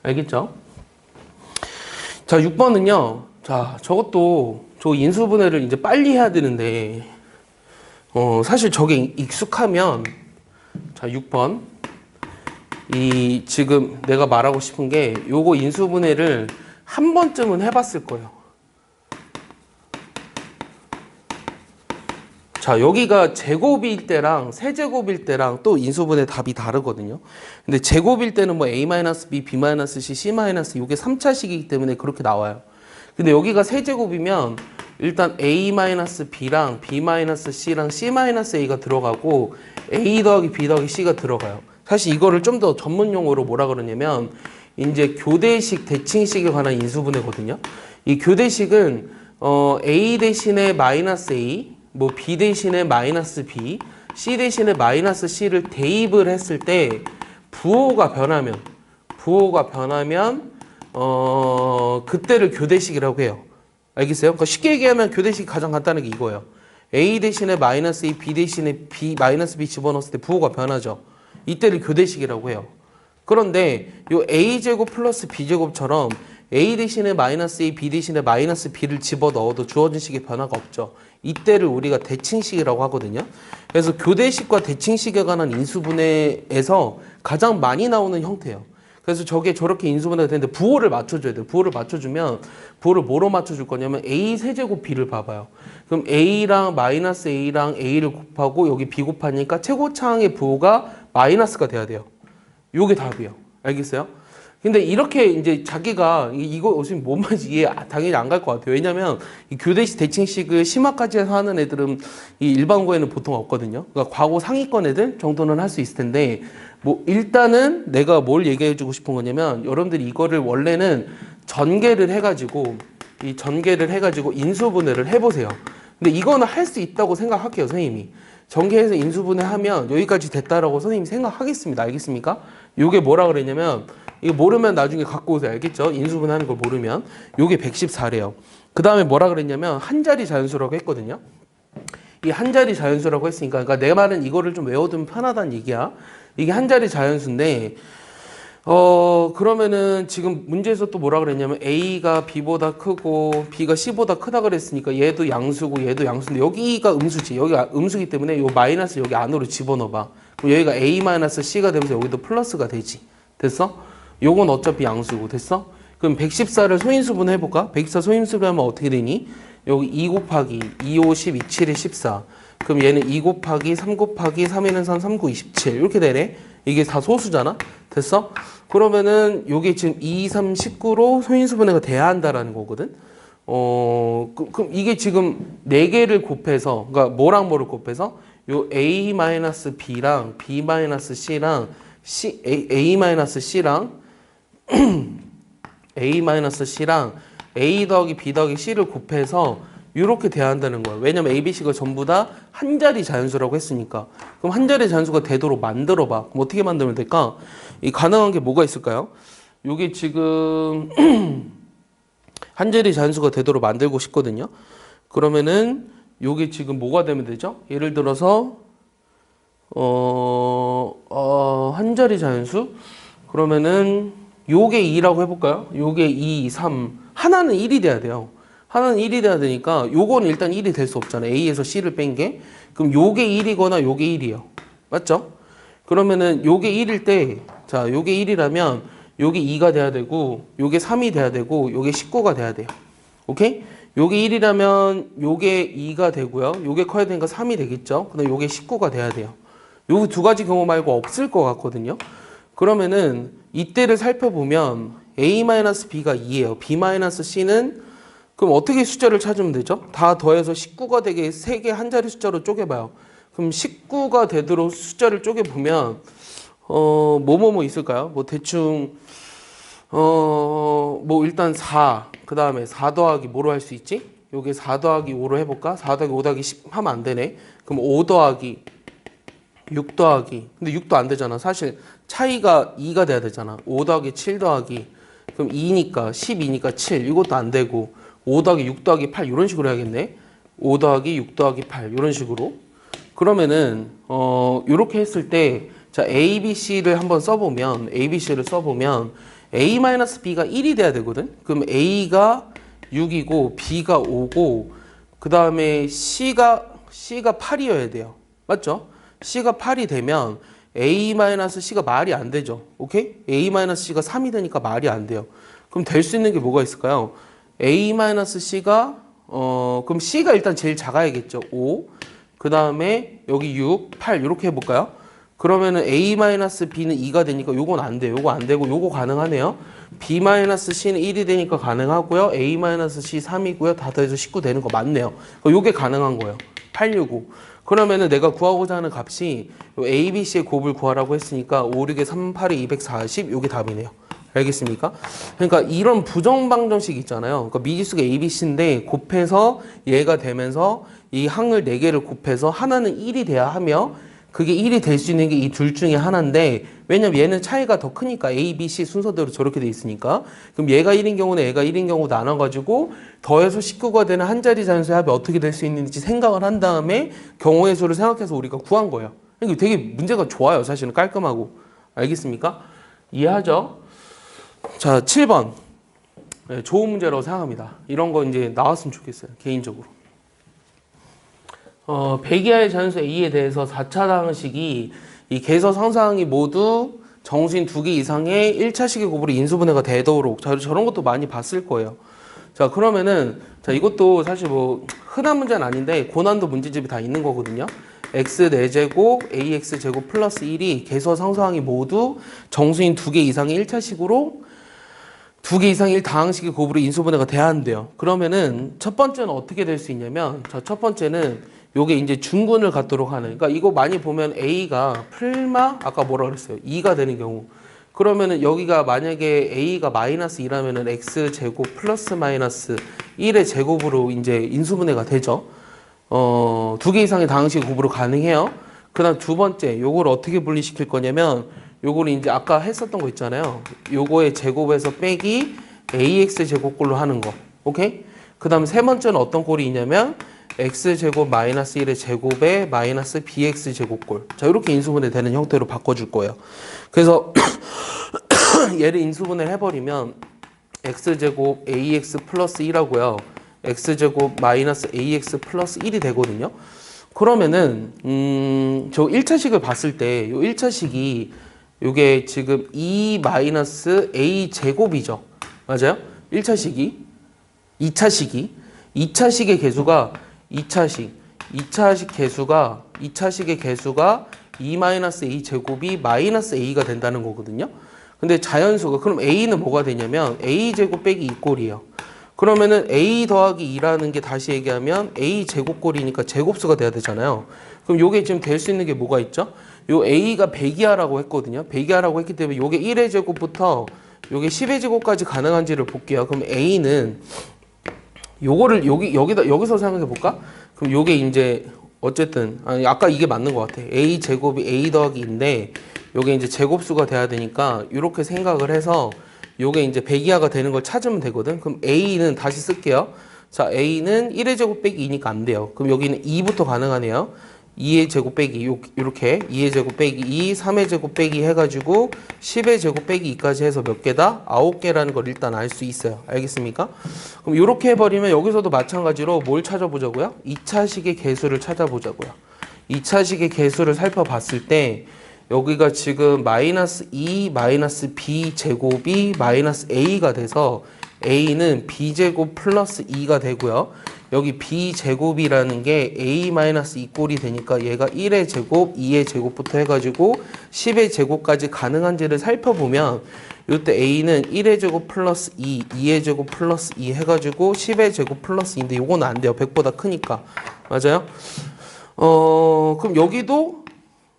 알겠죠? 자, 6번은요. 자, 저것도 저 인수분해를 이제 빨리 해야 되는데 사실 저게 익숙하면 자, 6번 이 지금 내가 말하고 싶은 게 요거 인수분해를 한 번쯤은 해봤을 거예요. 자, 여기가 제곱일 때랑 세제곱일 때랑 또 인수분해 답이 다르거든요. 근데 제곱일 때는 뭐 a-b, b-c, c- 이게 3차식이기 때문에 그렇게 나와요. 근데 여기가 세제곱이면 일단 a-b랑 b-c랑 c-a가 들어가고 a 더하기 b 더하기 c가 들어가요. 사실 이거를 좀 더 전문 용어로 뭐라 그러냐면 이제 교대식, 대칭식에 관한 인수분해거든요. 이 교대식은 a 대신에 마이너스 a, 뭐 b 대신에 마이너스 b, c 대신에 마이너스 c를 대입을 했을 때 부호가 변하면 그때를 교대식이라고 해요. 알겠어요? 그러니까 쉽게 얘기하면 교대식이 가장 간단한 게 이거예요. a 대신에 마이너스 a, b 대신에 마이너스 b 집어넣었을 때 부호가 변하죠. 이때를 교대식이라고 해요. 그런데 요 a제곱 플러스 b제곱처럼 a 대신에 마이너스 a, b 대신에 마이너스 b를 집어넣어도 주어진 식의 변화가 없죠. 이때를 우리가 대칭식이라고 하거든요. 그래서 교대식과 대칭식에 관한 인수분해에서 가장 많이 나오는 형태예요. 그래서 저게 저렇게 인수분해가 되는데 부호를 맞춰줘야 돼요. 부호를 맞춰주면 부호를 뭐로 맞춰줄 거냐면 a 세제곱 b를 봐봐요. 그럼 a랑 마이너스 a랑 a를 곱하고 여기 b 곱하니까 최고차항의 부호가 마이너스가 돼야 돼요. 요게 답이에요. 알겠어요? 근데 이렇게 이제 자기가 이거 어차피 뭔 말인지 이해 당연히 안 갈 것 같아요. 왜냐면 이 교대식 대칭식을 심화까지 해서 하는 애들은 이 일반고에는 보통 없거든요. 그러니까 과거 상위권 애들 정도는 할 수 있을 텐데 뭐 일단은 내가 뭘 얘기해 주고 싶은 거냐면 여러분들이 이거를 원래는 전개를 해가지고 인수분해를 해보세요. 근데 이거는 할 수 있다고 생각할게요, 선생님이. 전개해서 인수분해하면 여기까지 됐다라고 선생님이 생각하겠습니다. 알겠습니까? 요게 뭐라 그랬냐면 이거 모르면 나중에 갖고 오세요. 알겠죠? 인수분해하는 걸 모르면 요게 114래요. 그 다음에 뭐라 그랬냐면 한 자리 자연수라고 했거든요. 이 한 자리 자연수라고 했으니까 그러니까 내 말은 이거를 좀 외워두면 편하다는 얘기야. 이게 한 자리 자연수인데 그러면은 지금 문제에서 또 뭐라 그랬냐면 A가 B보다 크고 B가 C보다 크다 그랬으니까 얘도 양수고 얘도 양수인데 여기가 음수지. 여기가 음수기 때문에 요 마이너스 여기 안으로 집어넣어봐. 그럼 여기가 A-C가 되면서 여기도 플러스가 되지. 됐어? 요건 어차피 양수고. 됐어? 그럼 114를 소인수분 해볼까? 114 소인수분 하면 어떻게 되니? 여기 2 곱하기 2, 5, 10, 2, 7에 14. 그럼 얘는 2 곱하기 3 곱하기 3에는 3, 3, 9, 27 이렇게 되네. 이게 다 소수잖아. 됐어? 그러면은 요게 지금 2, 3, 19로 소인수분해가 돼야 한다라는 거거든. 그럼 이게 지금 4개를 곱해서 그러니까 뭐랑 뭐를 곱해서 요 A-B랑 B-C랑 A-C랑 A-C랑 A 더하기 B 더하기 C를 곱해서 이렇게 돼야 한다는 거예요. 왜냐면 A, B, C가 전부 다 한 자리 자연수라고 했으니까. 그럼 한 자리 자연수가 되도록 만들어봐. 그럼 어떻게 만들면 될까? 이 가능한 게 뭐가 있을까요? 요게 지금 한 자리 자연수가 되도록 만들고 싶거든요. 그러면은 요게 지금 뭐가 되면 되죠? 예를 들어서 한 자리 자연수 그러면은 요게 2라고 해볼까요? 요게 2, 3 하나는 1이 돼야 돼요. 하나는 1이 돼야 되니까 요거는 일단 1이 될 수 없잖아요. A에서 C를 뺀 게. 그럼 요게 1이거나 요게 1이에요. 맞죠? 그러면은 요게 1일 때 자 요게 1이라면 요게 2가 돼야 되고 요게 3이 돼야 되고 요게 19가 돼야 돼요. 오케이? 요게 1이라면 요게 2가 되고요. 요게 커야 되니까 3이 되겠죠? 근데 요게 19가 돼야 돼요. 요 두 가지 경우 말고 없을 것 같거든요. 그러면은 이때를 살펴보면 a-b가 2예요. b-c는 그럼 어떻게 숫자를 찾으면 되죠? 다 더해서 19가 되게 3개 한 자리 숫자로 쪼개봐요. 그럼 19가 되도록 숫자를 쪼개보면 뭐뭐뭐 있을까요? 뭐 대충 뭐 일단 4, 그 다음에 4 더하기 뭐로 할 수 있지? 요게 4 더하기 5로 해볼까? 4 더하기 5 더하기 10 하면 안 되네. 그럼 5 더하기 6 더하기, 근데 6도 안 되잖아. 사실 차이가 2가 돼야 되잖아. 5 더하기 7 더하기, 그럼 2니까 12니까 7, 이것도 안 되고 5 더하기 6 더하기 8 이런 식으로 해야겠네. 5 더하기 6 더하기 8 이런 식으로. 그러면은 요렇게 했을 때 자, A, B, C를 한번 써보면 ABC를 써보면 A-B가 1이 돼야 되거든. 그럼 A가 6이고 B가 5고 그 다음에 C가 8이어야 돼요. 맞죠? C가 8이 되면 A-C가 말이 안 되죠. 오케이? A-C가 3이 되니까 말이 안 돼요. 그럼 될 수 있는 게 뭐가 있을까요? A-C가 그럼 C가 일단 제일 작아야겠죠. 5. 그 다음에 여기 6, 8 이렇게 해볼까요? 그러면은 A-B는 2가 되니까 요건 안 돼요. 요거 안 되고 요거 가능하네요. B-C는 1이 되니까 가능하고요. A-C 3이고요. 다 더해서 19 되는 거 맞네요. 요게 가능한 거예요. 865. 그러면은 내가 구하고자 하는 값이 A, B, C의 곱을 구하라고 했으니까 5, 6에 3, 8에 240 요게 답이네요. 알겠습니까? 그러니까 이런 부정방정식 있잖아요. 그러니까 미지수가 A, B, C인데 곱해서 얘가 되면서 이 항을 4개를 곱해서 하나는 1이 돼야 하며 그게 1이 될 수 있는 게 이 둘 중에 하나인데 왜냐면 얘는 차이가 더 크니까 A, B, C 순서대로 저렇게 돼 있으니까 그럼 얘가 1인 경우는 얘가 1인 경우 나눠가지고 더해서 19가 되는 한 자리 잔수의 합이 어떻게 될 수 있는지 생각을 한 다음에 경우의 수를 생각해서 우리가 구한 거예요. 그러니까 되게 문제가 좋아요. 사실은 깔끔하고. 알겠습니까? 이해하죠? 자, 7번. 네, 좋은 문제라고 생각합니다. 이런 거 이제 나왔으면 좋겠어요. 개인적으로. 백이하의 자연수 A에 대해서 4차 방식이 이 개서 상수항이 모두 정수인 2개 이상의 1차식의 곱으로 인수분해가 되도록 저런 것도 많이 봤을 거예요. 자, 그러면은 자, 이것도 사실 뭐 흔한 문제는 아닌데 고난도 문제집이 다 있는 거거든요. x 4제곱 ax 제곱 플러스 1이 개서 상수항이 모두 정수인 2개 이상의 1차식으로 2개 이상의 1다항식의 곱으로 인수분해가 돼야 한대요. 그러면은 첫 번째는 어떻게 될 수 있냐면 자, 첫 번째는 요게 이제 중근을 갖도록 하는, 그러니까 이거 많이 보면 A가 풀마 아까 뭐라 그랬어요? 2가 되는 경우. 그러면은 여기가 만약에 A가 마이너스 2라면은 X 제곱 플러스 마이너스 1의 제곱으로 이제 인수분해가 되죠. 2개 이상의 다항식 곱으로 가능해요. 그 다음 두 번째, 요걸 어떻게 분리시킬 거냐면 요거를 이제 아까 했었던 거 있잖아요. 요거의 제곱에서 빼기 AX 제곱꼴로 하는 거. 오케이? 그 다음 세 번째는 어떤 꼴이 있냐면 x제곱 마이너스 1의 제곱에 마이너스 bx 제곱꼴. 자, 이렇게 인수분해 되는 형태로 바꿔줄 거예요. 그래서 얘를 인수분해 해버리면 x제곱 ax 플러스 1하고요. x제곱 마이너스 ax 플러스 1이 되거든요. 그러면은 저 1차식을 봤을 때 요 1차식이 요게 지금 2 마이너스 a 제곱이죠. 맞아요? 1차식이 2차식의 개수가 2차식의 개수가 2-a 제곱이 마이너스 a가 된다는 거거든요. 근데 자연수가 그럼 a는 뭐가 되냐면 a 제곱 빼기 2꼴이에요. 그러면은 a 더하기 2라는 게 다시 얘기하면 a 제곱꼴이니까 제곱수가 돼야 되잖아요. 그럼 요게 지금 될 수 있는 게 뭐가 있죠? 요 a가 100이하라고 했거든요. 100이하라고 했기 때문에 요게 1의 제곱부터 요게 10의 제곱까지 가능한지를 볼게요. 그럼 a는 요거를 여기서 생각해 볼까? 그럼 요게 이제 어쨌든 아까 이게 맞는 것 같아. a 제곱이 a 더하기인데 요게 이제 제곱수가 돼야 되니까 이렇게 생각을 해서 요게 이제 100이하가 되는 걸 찾으면 되거든. 그럼 a는 다시 쓸게요. 자, a는 1의 제곱 빼기 2니까 안 돼요. 그럼 여기는 2부터 가능하네요. 2의 제곱 빼기 요렇게 2의 제곱 빼기 2, 3의 제곱 빼기 해가지고 10의 제곱 빼기 2까지 해서 몇 개다? 9개라는 걸 일단 알 수 있어요. 알겠습니까? 그럼 이렇게 해버리면 여기서도 마찬가지로 뭘 찾아보자고요? 2차식의 개수를 찾아보자고요. 2차식의 개수를 살펴봤을 때 여기가 지금 마이너스 2 마이너스 b 제곱이 마이너스 a가 돼서 a는 b제곱 플러스 2가 되고요. 여기 b제곱이라는 게 a-2 꼴이 되니까 얘가 1의 제곱, 2의 제곱부터 해가지고 10의 제곱까지 가능한지를 살펴보면 이때 a는 1의 제곱 플러스 2, 2의 제곱 플러스 2 해가지고 10의 제곱 플러스 2인데 요건 안 돼요. 100보다 크니까. 맞아요? 그럼 여기도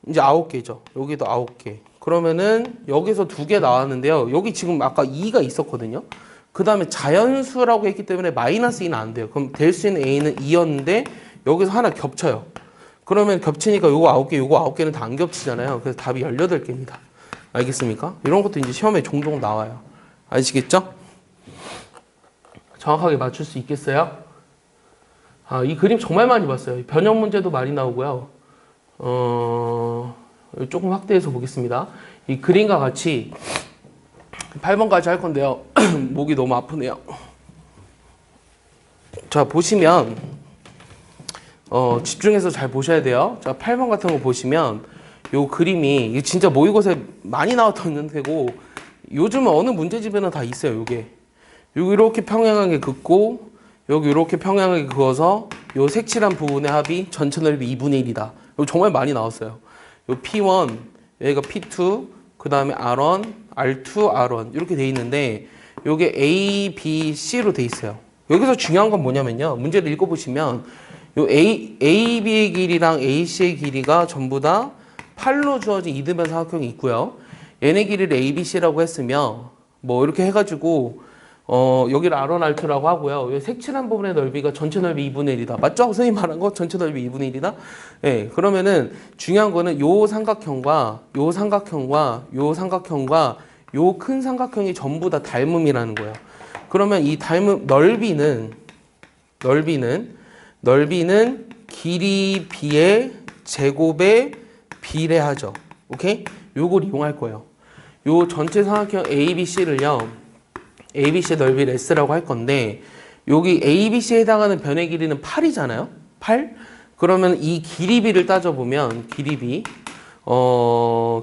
이제 9개죠. 여기도 9개. 그러면은 여기서 2개 나왔는데요. 여기 지금 아까 2가 있었거든요. 그 다음에 자연수라고 했기 때문에 마이너스 2는 안 돼요. 그럼 될 수 있는 a는 2였는데 여기서 하나 겹쳐요. 그러면 겹치니까 요거 9개, 요거 9개는 다 안 겹치잖아요. 그래서 답이 18개입니다. 알겠습니까? 이런 것도 이제 시험에 종종 나와요. 아시겠죠? 정확하게 맞출 수 있겠어요? 이 그림 정말 많이 봤어요. 변형 문제도 많이 나오고요. 조금 확대해서 보겠습니다. 이 그림과 같이 8번까지 할 건데요. 목이 너무 아프네요. 자, 보시면 집중해서 잘 보셔야 돼요. 자, 8번 같은 거 보시면 요 그림이 이게 진짜 모의고사에 많이 나왔던 문제고 요즘은 어느 문제집에는 다 있어요. 요게 여기 이렇게 평행하게 긋고 여기 이렇게 평행하게 그어서 요 색칠한 부분의 합이 전체 넓이 2분의 1이다. 이거 정말 많이 나왔어요. 요 P1, 여기가 P2, 그 다음에 R1, R2, R1 이렇게 돼 있는데 요게 A, B, C로 돼 있어요. 여기서 중요한 건 뭐냐면요. 문제를 읽어보시면 요 AB의 길이랑 AC의 길이가 전부 다 8로 주어진 이등변 삼각형이 있고요. 얘네 길이를 ABC라고 했으면 뭐 이렇게 해가지고 여기를 R1, R2라고 하고요. 이 색칠한 부분의 넓이가 전체 넓이 2분의 1이다. 맞죠? 선생님 말한 거 전체 넓이 2분의 1이다? 네, 그러면은 중요한 거는 요 삼각형과 요 삼각형과 요 삼각형과 요 큰 삼각형이 전부 다 닮음이라는 거예요. 그러면 이 닮음 넓이는 길이 b의 제곱에 비례하죠. 오케이? 요걸 이용할 거예요. 요 전체 삼각형 ABC를요. ABC의 넓이를 S라고 할 건데 여기 ABC에 해당하는 변의 길이는 8이잖아요. 8? 그러면 이 길이비를 따져보면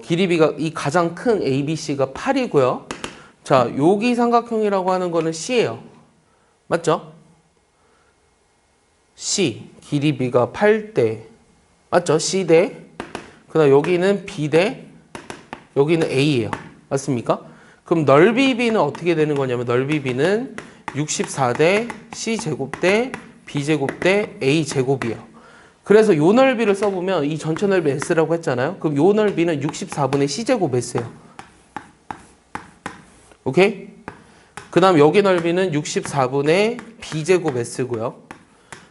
길이비가 이 가장 큰 ABC가 8이고요. 자, 여기 삼각형이라고 하는 거는 C예요. 맞죠? C. 길이비가 8대. 맞죠? C대. 그 다음 여기는 B대. 여기는 A예요. 맞습니까? 그럼 넓이 B는 어떻게 되는 거냐면 넓이 B는 64대 C제곱 대 B제곱 대 A제곱이에요. 그래서 요 넓이를 써보면 이 전체 넓이 S라고 했잖아요. 그럼 요 넓이는 64분의 C제곱 S예요. 오케이? 그 다음 여기 넓이는 64분의 B제곱 S고요.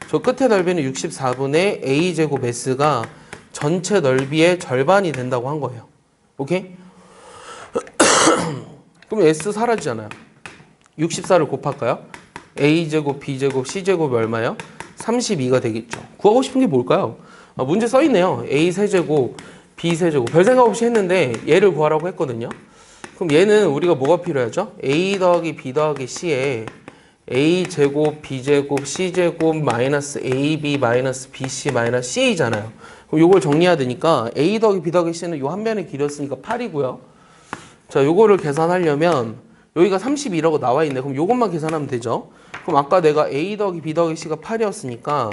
저 끝에 넓이는 64분의 A제곱 S가 전체 넓이의 절반이 된다고 한 거예요. 오케이? 그럼 S 사라지잖아요. 64를 곱할까요? A제곱, B제곱, C제곱이 얼마예요? 32가 되겠죠. 구하고 싶은 게 뭘까요? 문제 써있네요. A 세제곱, B 세제곱. 별 생각 없이 했는데 얘를 구하라고 했거든요. 그럼 얘는 우리가 뭐가 필요하죠? A 더하기 B 더하기 C에 A제곱, B제곱, C제곱, 마이너스 AB, 마이너스 BC, 마이너스 C잖아요. 그럼 요걸 정리해야 되니까 A 더하기 B 더하기 C는 요 한 변의 길이였으니까 8이고요. 자, 요거를 계산하려면 여기가 32라고 나와 있네. 그럼 요것만 계산하면 되죠. 그럼 아까 내가 A 더하기 B 더하기 C가 8이었으니까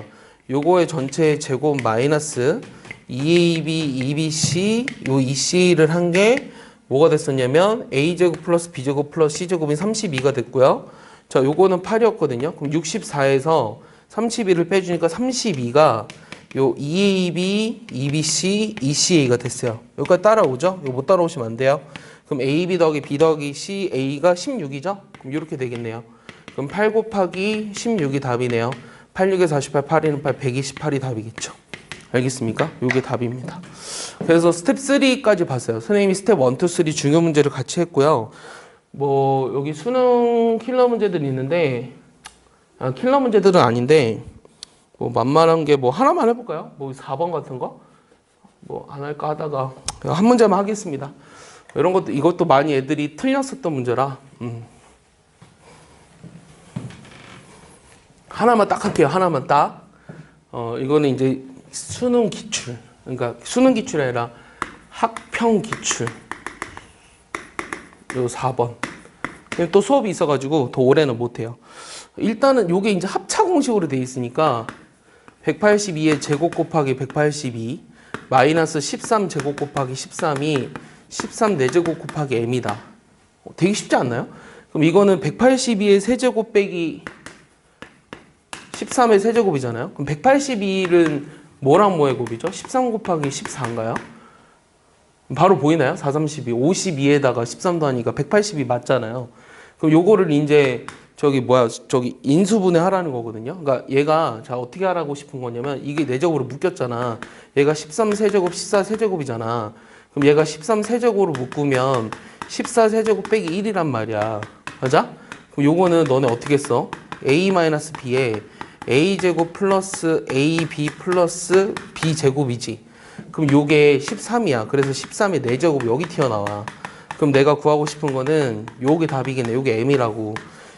요거의 전체 제곱 마이너스 2AB, 2BC, 요 2C를 한 게 뭐가 됐었냐면 A제곱 플러스 B제곱 플러스 C제곱이 32가 됐고요. 자, 요거는 8이었거든요. 그럼 64에서 32를 빼주니까 32가 요 2AB, 2BC, 2CA가 됐어요. 여기까지 따라오죠? 이거 못 따라오시면 안 돼요. 그럼 AB 더하기 B 더하기 CA가 16이죠? 그럼 이렇게 되겠네요. 그럼 8 곱하기 16이 답이네요. 8, 6에 48, 8, 8, 128이 답이겠죠. 알겠습니까? 이게 답입니다. 그래서 스텝 3까지 봤어요. 선생님이 스텝 1, 2, 3 중요 문제를 같이 했고요. 뭐 여기 수능 킬러 문제들이 있는데 킬러 문제들은 아닌데 뭐 만만한 게 뭐 하나만 해볼까요? 뭐 4번 같은 거? 뭐 안 할까 하다가 한 문제만 하겠습니다. 이런 것도 이것도 많이 애들이 틀렸었던 문제라 하나만 딱 할게요. 하나만 딱. 이거는 이제 수능 기출. 그러니까 수능 기출이 아니라 학평 기출. 요 4번. 또 수업이 있어가지고 더 오래는 못해요. 일단은 요게 이제 합차 공식으로 돼 있으니까 182의 제곱 곱하기 182 마이너스 13 제곱 곱하기 13이 13 4제곱 곱하기 m이다. 되게 쉽지 않나요? 그럼 이거는 182의 세제곱 빼기 13의 세제곱이잖아요. 그럼 182는 뭐랑 뭐의 곱이죠? 13 곱하기 14인가요? 바로 보이나요? 4, 32, 52에다가 13 더하니까 182 맞잖아요. 그럼 요거를 이제 저기 인수분해 하라는 거거든요. 그러니까 얘가 자 어떻게 하라고 싶은 거냐면 이게 내적으로 묶였잖아. 얘가 13 세제곱, 14 세제곱이잖아. 그럼 얘가 13 세제곱으로 묶으면 14 세제곱 빼기 1이란 말이야. 맞아? 그럼 요거는 너네 어떻게 써? a-b에 a제곱 플러스 ab 플러스 b제곱이지. 그럼 요게 13이야. 그래서 13의 4제곱 여기 튀어나와. 그럼 내가 구하고 싶은 거는 요게 답이겠네. 요게 m이라고.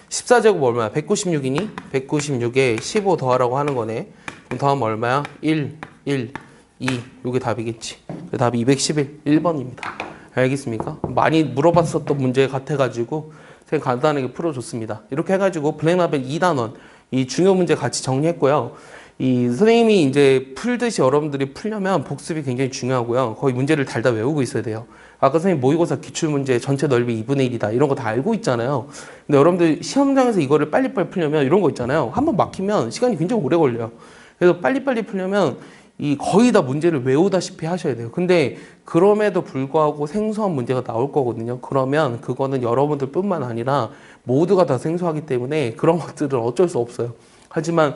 14제곱 얼마야? 196이니? 196에 15 더하라고 하는 거네. 그럼 더하면 얼마야? 1, 1, 2. 요게 답이겠지. 그 답이 211, 1번입니다. 알겠습니까? 많이 물어봤었던 문제 같아가지고 제가 간단하게 풀어줬습니다. 이렇게 해가지고 블랙라벨 2단원 이 중요 문제 같이 정리했고요. 이 선생님이 이제 풀듯이 여러분들이 풀려면 복습이 굉장히 중요하고요. 거의 문제를 달다 외우고 있어야 돼요. 아까 선생님 모의고사 기출문제 전체 넓이 2분의 1이다 이런 거 다 알고 있잖아요. 근데 여러분들 시험장에서 이거를 빨리빨리 풀려면 이런 거 있잖아요. 한번 막히면 시간이 굉장히 오래 걸려요. 그래서 빨리빨리 풀려면 이 거의 다 문제를 외우다시피 하셔야 돼요. 근데 그럼에도 불구하고 생소한 문제가 나올 거거든요. 그러면 그거는 여러분들 뿐만 아니라 모두가 다 생소하기 때문에 그런 것들은 어쩔 수 없어요. 하지만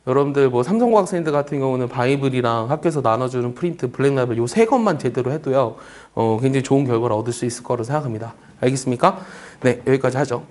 여러분들 뭐 삼성고 학생들 같은 경우는 바이블이랑 학교에서 나눠주는 프린트, 블랙라벨 요 세 것만 제대로 해도요. 굉장히 좋은 결과를 얻을 수 있을 거라고 생각합니다. 알겠습니까? 네, 여기까지 하죠.